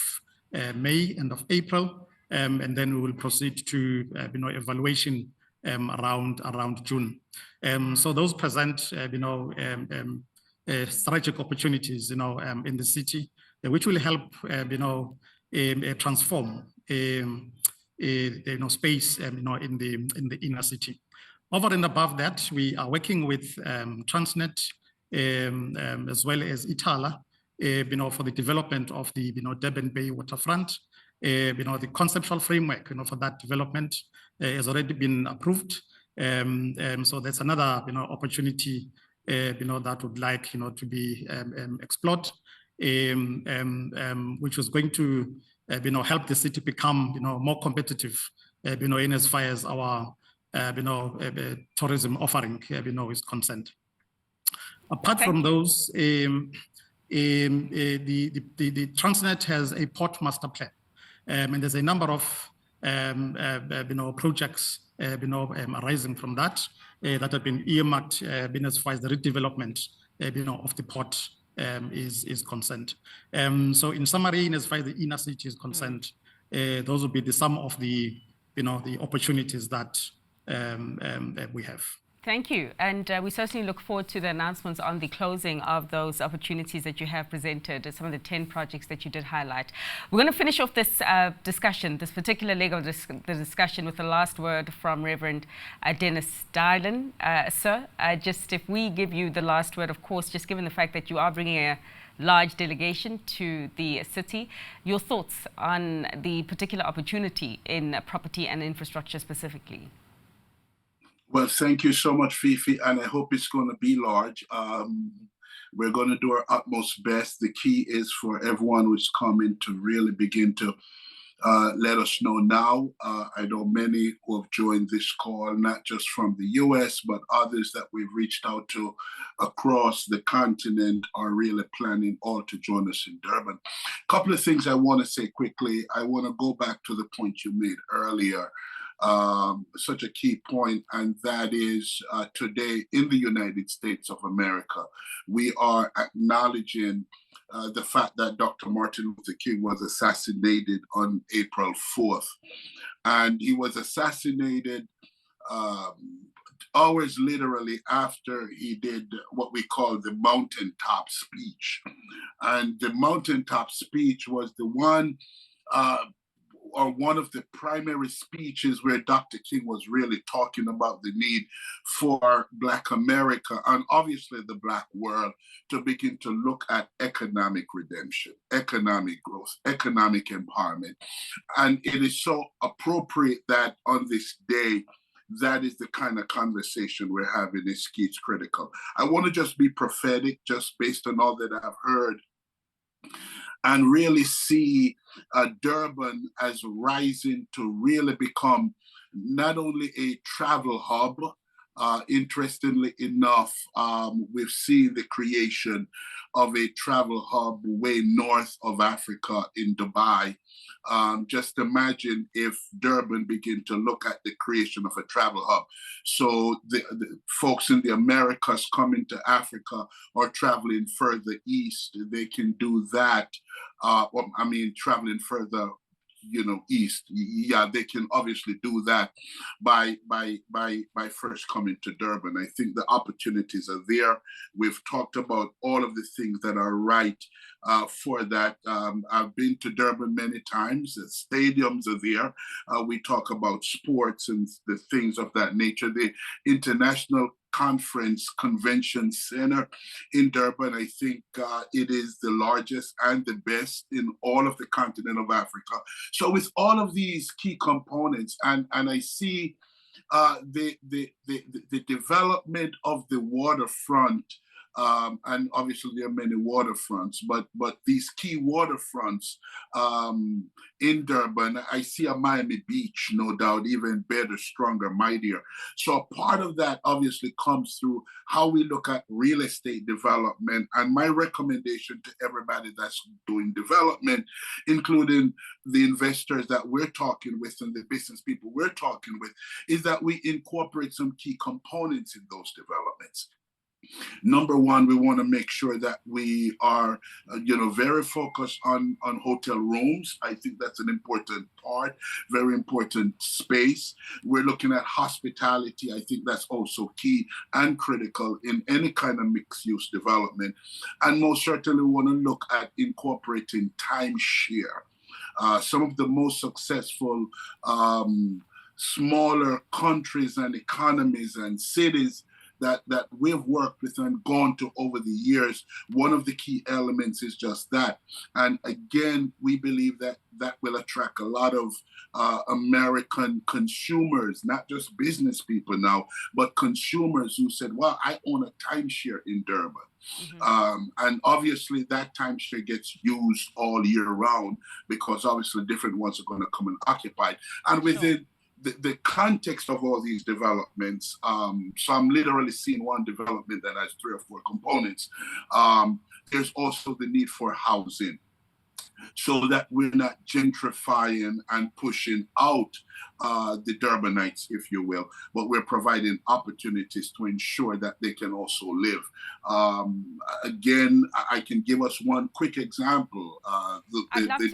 S14: May, end of April, and then we will proceed to, evaluation around June. So those present, strategic opportunities, in the city, which will help, transform, space, in the inner city. Over and above that, we are working with Transnet, as well as Ithala, for the development of the, Durban Bay waterfront. The conceptual framework, for that development has already been approved. So that's another, opportunity, that would like, to be explored, which was going to, help the city become, more competitive, in as far as our, tourism offering, is concerned. Apart from those, the Transnet has a port master plan, and there's a number of projects arising from that that have been earmarked, as far as the redevelopment, of the port is concerned. So in summary, as far as the inner city is concerned, those will be the sum of the the opportunities that we have.
S1: Thank you. And we certainly look forward to the announcements on the closing of those opportunities that you have presented, some of the 10 projects that you did highlight. We're going to finish off this discussion, this particular leg of the discussion, with the last word from Reverend Dennis Dylan. Sir, just if we give you the last word, of course, just given the fact that you are bringing a large delegation to the city, your thoughts on the particular opportunity in property and infrastructure specifically.
S5: Well, thank you so much, Fifi, and I hope it's going to be large. We're going to do our utmost best. The key is for everyone who's coming to really begin to let us know now. I know many who have joined this call, not just from the US, but others that we've reached out to across the continent are really planning all to join us in Durban. A couple of things I want to say quickly. I want to go back to the point you made earlier. Such a key point, and that is today in the United States of America, we are acknowledging the fact that Dr. Martin Luther King was assassinated on April 4th. And he was assassinated hours literally after he did what we call the mountaintop speech. And the mountaintop speech was the one or one of the primary speeches where Dr. King was really talking about the need for Black America and obviously the Black world to begin to look at economic redemption, economic growth, economic empowerment. And it is so appropriate that on this day, that is the kind of conversation we're having. It's critical. I want to just be prophetic, just based on all that I've heard, and really see Durban as rising to really become not only a travel hub, Interestingly enough, we've seen the creation of a travel hub way north of Africa in Dubai. Just imagine if Durban began to look at the creation of a travel hub. So the folks in the Americas coming to Africa or traveling further east, they can do that. Traveling further, east. Yeah, they can obviously do that by first coming to Durban. I think the opportunities are there. We've talked about all of the things that are right for that. I've been to Durban many times. The stadiums are there. We talk about sports and the things of that nature. The International Conference Convention Center in Durban, I think it is the largest and the best in all of the continent of Africa. So with all of these key components, and I see the development of the waterfront, and obviously there are many waterfronts, but these key waterfronts in Durban, I see a Miami Beach, no doubt, even better, stronger, mightier. So a part of that obviously comes through how we look at real estate development. And my recommendation to everybody that's doing development, including the investors that we're talking with and the business people we're talking with, is that we incorporate some key components in those developments. Number one, we want to make sure that we are, very focused on hotel rooms. I think that's an important part, very important space. We're looking at hospitality. I think that's also key and critical in any kind of mixed-use development. And most certainly we want to look at incorporating timeshare. Some of the most successful smaller countries and economies and cities that we've worked with and gone to over the years, one of the key elements is just that. And again, we believe that will attract a lot of American consumers, not just business people now, but consumers who said, well, I own a timeshare in Durban. Mm-hmm. And obviously that timeshare gets used all year round because obviously different ones are going to come and occupy. And within the context of all these developments, so I'm literally seeing one development that has 3 or 4 components. There's also the need for housing, so that we're not gentrifying and pushing out the Durbanites, if you will, but we're providing opportunities to ensure that they can also live. Again, I can give us one quick example. The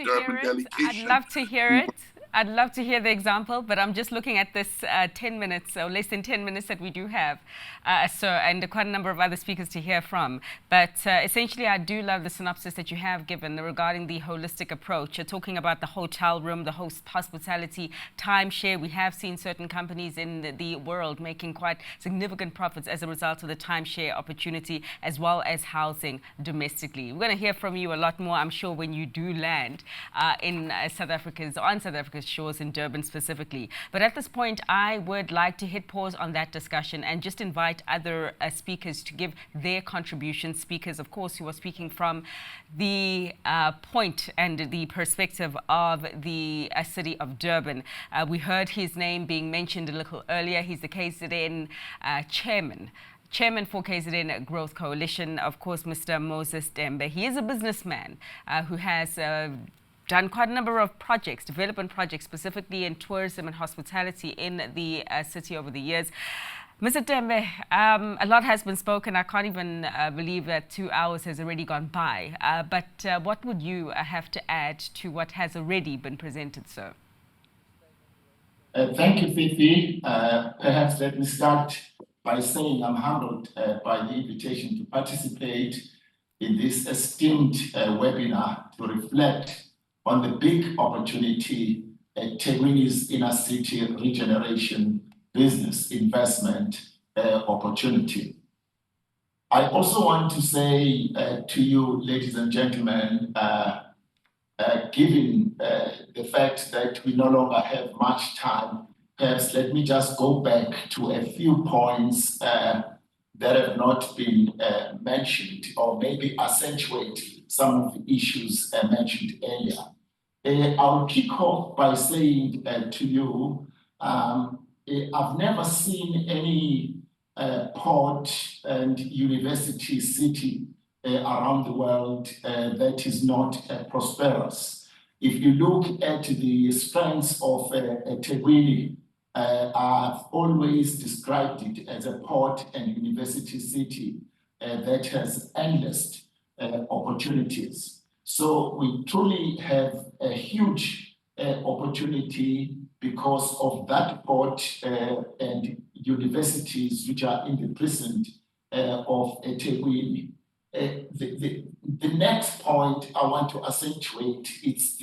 S5: Durban delegation.
S1: I'd love to hear it. I'd love to hear the example, but I'm just looking at this 10 minutes or less than 10 minutes that we do have. And quite a number of other speakers to hear from. But essentially, I do love the synopsis that you have given regarding the holistic approach. You're talking about the hotel room, the hospitality, timeshare. We have seen certain companies in the world making quite significant profits as a result of the timeshare opportunity, as well as housing domestically. We're going to hear from you a lot more, I'm sure, when you do land on South Africa's shores in Durban specifically. But at this point, I would like to hit pause on that discussion and just invite other speakers to give their contributions. Speakers, of course, who are speaking from the point and the perspective of the city of Durban. We heard his name being mentioned a little earlier. He's the KZN Chairman for KZN Growth Coalition, of course, Mr. Moses Dembe. He is a businessman who has done quite a number of projects, development projects, specifically in tourism and hospitality in the city over the years. Mr. Dembe, a lot has been spoken. I can't even believe that 2 hours has already gone by. But what would you have to add to what has already been presented, sir?
S11: Thank you, Fifi. Perhaps let me start by saying I'm humbled by the invitation to participate in this esteemed webinar to reflect on the big opportunity at eThekwini's inner city regeneration business investment opportunity. I also want to say to you, ladies and gentlemen, given the fact that we no longer have much time, perhaps let me just go back to a few points that have not been mentioned, or maybe accentuate some of the issues mentioned earlier. I'll kick off by saying to you, I've never seen any port and university city around the world that is not prosperous. If you look at the strengths of eThekwini, I've always described it as a port and university city that has endless opportunities. So we truly have a huge opportunity because of that port and universities which are in the precinct of eThekwini. The next point I want to accentuate is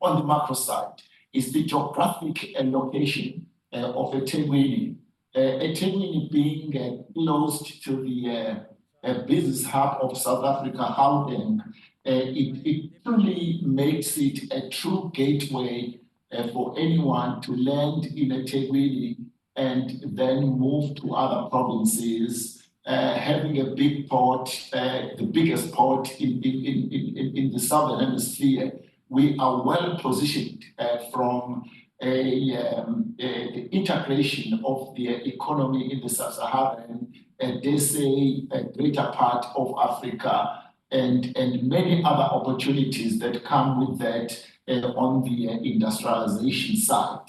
S11: on the macro side, is the geographic location of eThekwini. eThekwini being close to the business hub of South Africa, Gauteng, it truly makes it a true gateway for anyone to land in eThekwini and then move to other provinces. Having a big port, the biggest port in the Southern Hemisphere, we are well positioned from the integration of the economy in the Sub-Saharan, they say, a greater part of Africa, and many other opportunities that come with that on the industrialization side.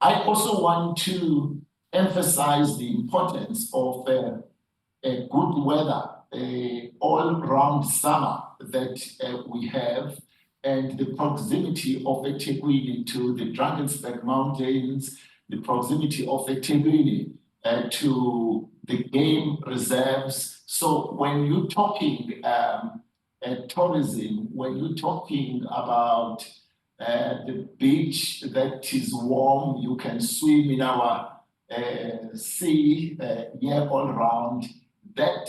S11: I also want to emphasize the importance of good weather, all-round summer that we have, and the proximity of eThekwini to the Drakensberg Mountains, the proximity of eThekwini to the game reserves. So when you're talking tourism, when you're talking about the beach that is warm, you can swim in our sea year all round, that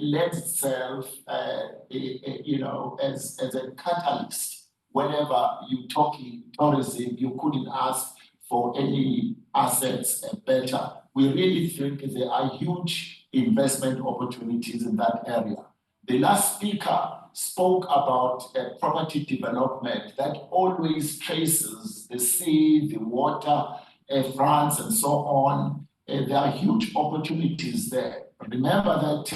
S11: lends itself, as a catalyst. Whenever you're talking tourism, you couldn't ask for any assets better. We really think there are huge investment opportunities in that area. The last speaker spoke about property development that always traces the sea, the water, France, and so on. There are huge opportunities there. Remember that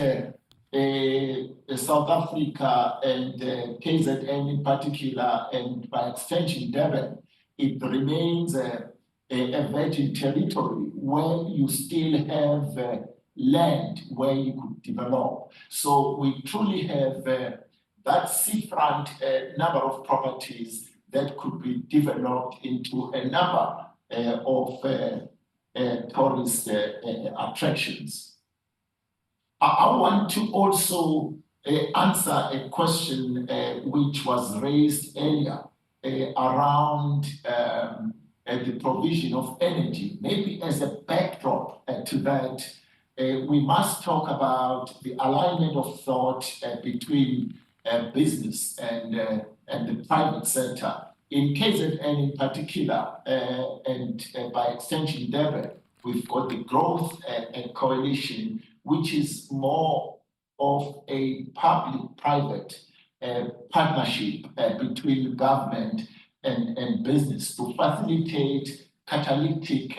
S11: South Africa and KZN in particular, and by extension Durban, it remains a virgin territory where you still have land where you could develop. So we truly have that seafront number of properties that could be developed into a number of tourist attractions. I want to also answer a question which was raised earlier around the provision of energy. Maybe as a backdrop to that, we must talk about the alignment of thought between business and the private sector. In KZN in particular, and by extension Durban, we've got the Growth Coalition, which is more of a public-private partnership between government and business to facilitate catalytic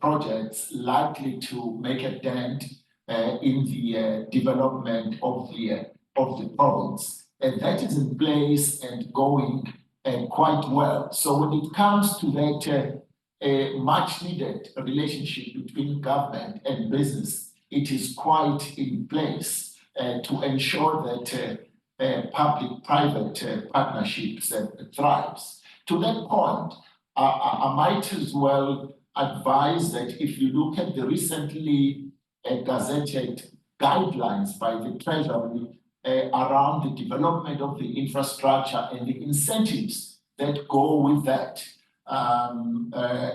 S11: projects likely to make a dent in the development of the province. And that is in place and going quite well. So when it comes to that much needed relationship between government and business, it is quite in place to ensure that public-private partnerships thrives. To that point, I might as well advise that if you look at the recently gazetted guidelines by the Treasury around the development of the infrastructure and the incentives that go with that,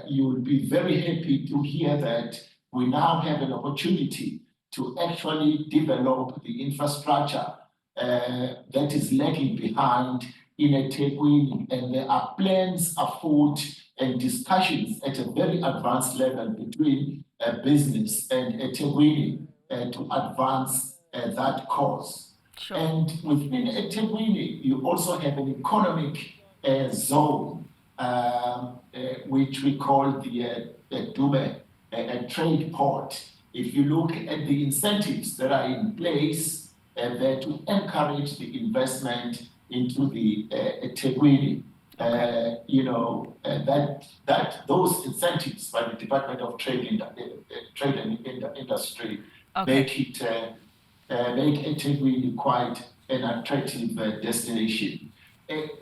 S11: you will be very happy to hear that we now have an opportunity to actually develop the infrastructure that is lagging behind in eThekwini, and there are plans afoot and discussions at a very advanced level between business and eThekwini to advance that cause. Sure. And within eThekwini, you also have an economic zone, which we call the Durban, a trade port. if you look at the incentives that are in place there to encourage the investment into the eThekwini, that those incentives by the Department of Trade and Industry make eThekwini quite an attractive destination.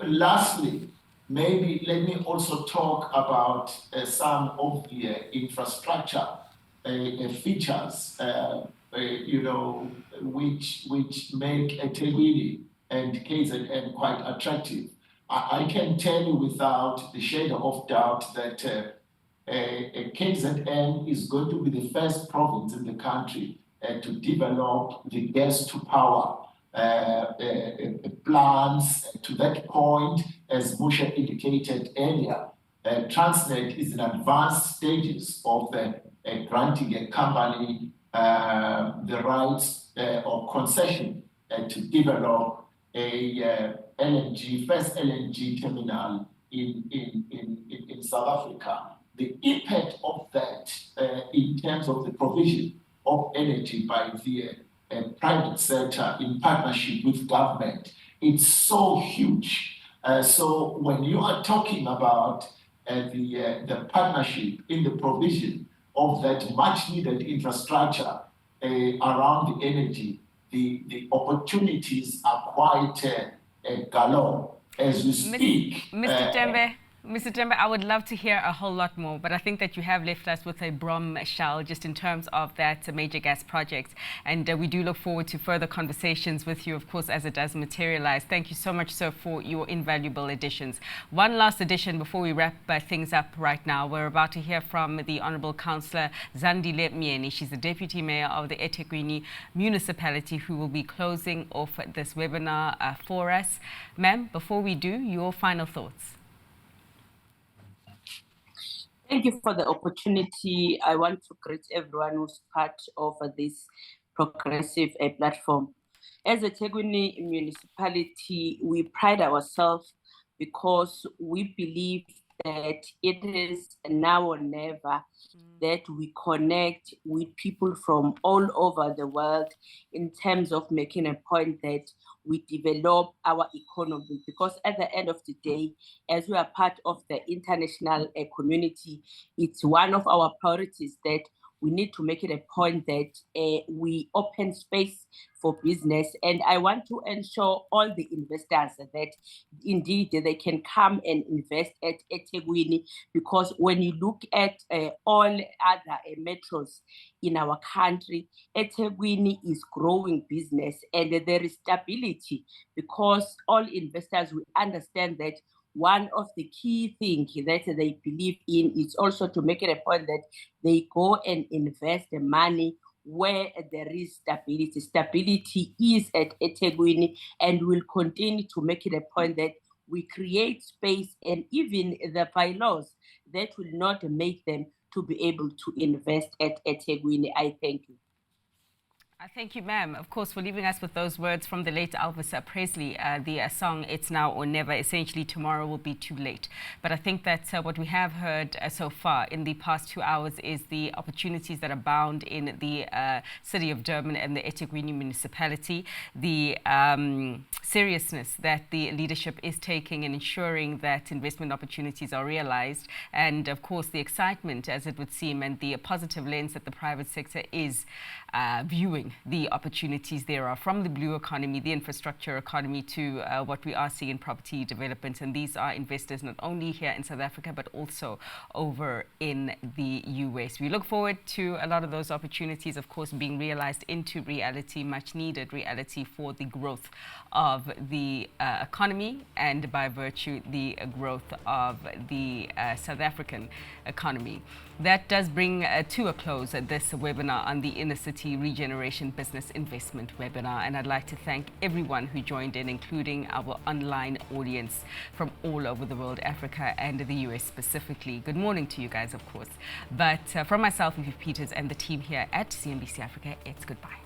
S11: Lastly, maybe let me also talk about some of the infrastructure features, which make eThekwini and KZN quite attractive. I can tell you without the shadow of doubt that KZN is going to be the first province in the country to develop the gas-to-power plans. To that point, as Musha indicated earlier, Transnet is in advanced stages of granting a company the rights or concession to develop a first LNG terminal in South Africa. The impact of that in terms of the provision of energy by the private sector in partnership with government, it's so huge. So when you are talking about the partnership in the provision of that much needed infrastructure around the energy, the opportunities are quite galore as we speak.
S1: Mr. Tembe, I would love to hear a whole lot more, but I think that you have left us with a bombshell just in terms of that major gas project. And we do look forward to further conversations with you, of course, as it does materialize. Thank you so much, sir, for your invaluable additions. One last addition before we wrap things up right now. We're about to hear from the Honourable Councillor Zandile Mieni. She's the Deputy Mayor of the eThekwini Municipality, who will be closing off this webinar for us. Ma'am, before we do, your final thoughts.
S15: Thank you for the opportunity. I want to greet everyone who's part of this progressive platform. As a eThekwini municipality, we pride ourselves because we believe that it is now or never that we connect with people from all over the world in terms of making a point that we develop our economy, because at the end of the day, as we are part of the international community, it's one of our priorities that we need to make it a point that we open space for business. And I want to ensure all the investors that indeed they can come and invest at eThekwini, because when you look at all other metros in our country, eThekwini is growing business and there is stability, because all investors will understand that one of the key things that they believe in is also to make it a point that they go and invest the money where there is stability. Stability is at eThekwini, and we'll continue to make it a point that we create space and even the bylaws that will not make them to be able to invest at eThekwini. I thank you.
S1: Thank you, ma'am, of course, for leaving us with those words from the late Elvis Presley, the song It's Now or Never. Essentially, tomorrow will be too late. But I think that what we have heard so far in the past 2 hours is the opportunities that abound in the city of Durban and the eThekwini municipality, the seriousness that the leadership is taking in ensuring that investment opportunities are realized, and of course the excitement, as it would seem, and the positive lens that the private sector is viewing the opportunities there are, from the blue economy, the infrastructure economy, to what we are seeing in property development. And these are investors not only here in South Africa, but also over in the US. We look forward to a lot of those opportunities, of course, being realized into reality, much needed reality for the growth of the economy, and by virtue, the growth of the South African economy. That does bring to a close this webinar on the Inner City Regeneration Business Investment webinar. And I'd like to thank everyone who joined in, including our online audience from all over the world, Africa and the US specifically. Good morning to you guys, of course. But from myself, Fifi Peters, and the team here at CNBC Africa, it's goodbye.